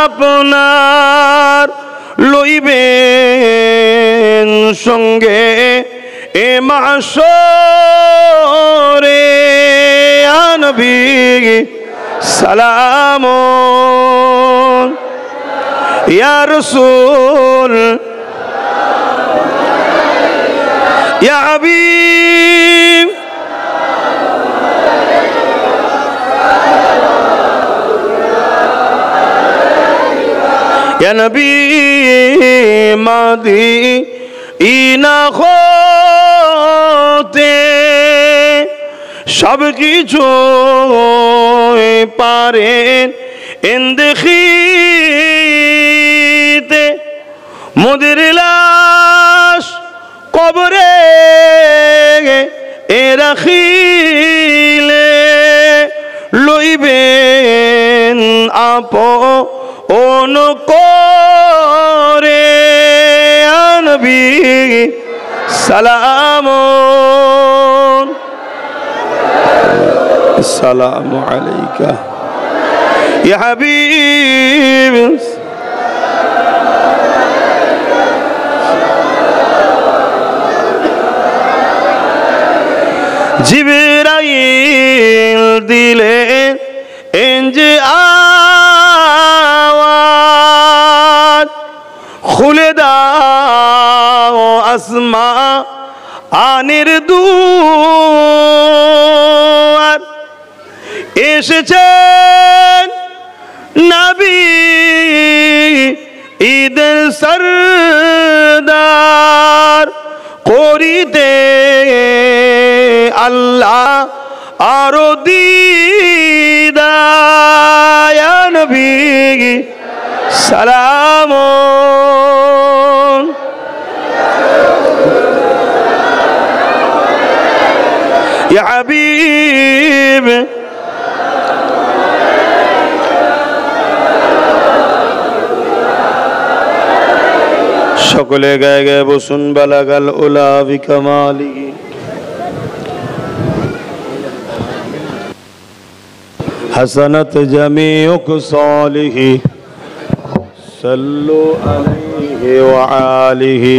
আপনার লইবেন সঙ্গে এ মাহশরে। ইয়া নবী সালামুন, ইয়া রাসূল, ইয়া হাবিব, ইয়া নবী মদিনা হতে সব কিছু পারেন দেখিতে, মোদের লাশ কবরে রাখিলে লইবেন আপন করে। ইয়া নবী সালামুন, আসসালামু আলাইকা ইয়া হাবিব, জিবরাইল দিলেন এনজে আওয়াজ, খুলে দাও আসমা আনির দুয়ার, এসেছেন নবী ঈদের সরদার, করিতে আল্লাহ আরো দিদার। ইয়া নবী সালামুন, ইয়া হাবিব, সকলে গায়ে গায়ে বসুন। বালাগাল উলা বিকামালিহি, হাসানাত জামিউ সালিহি, সাল্লু আলাইহি ওয়া আলিহি।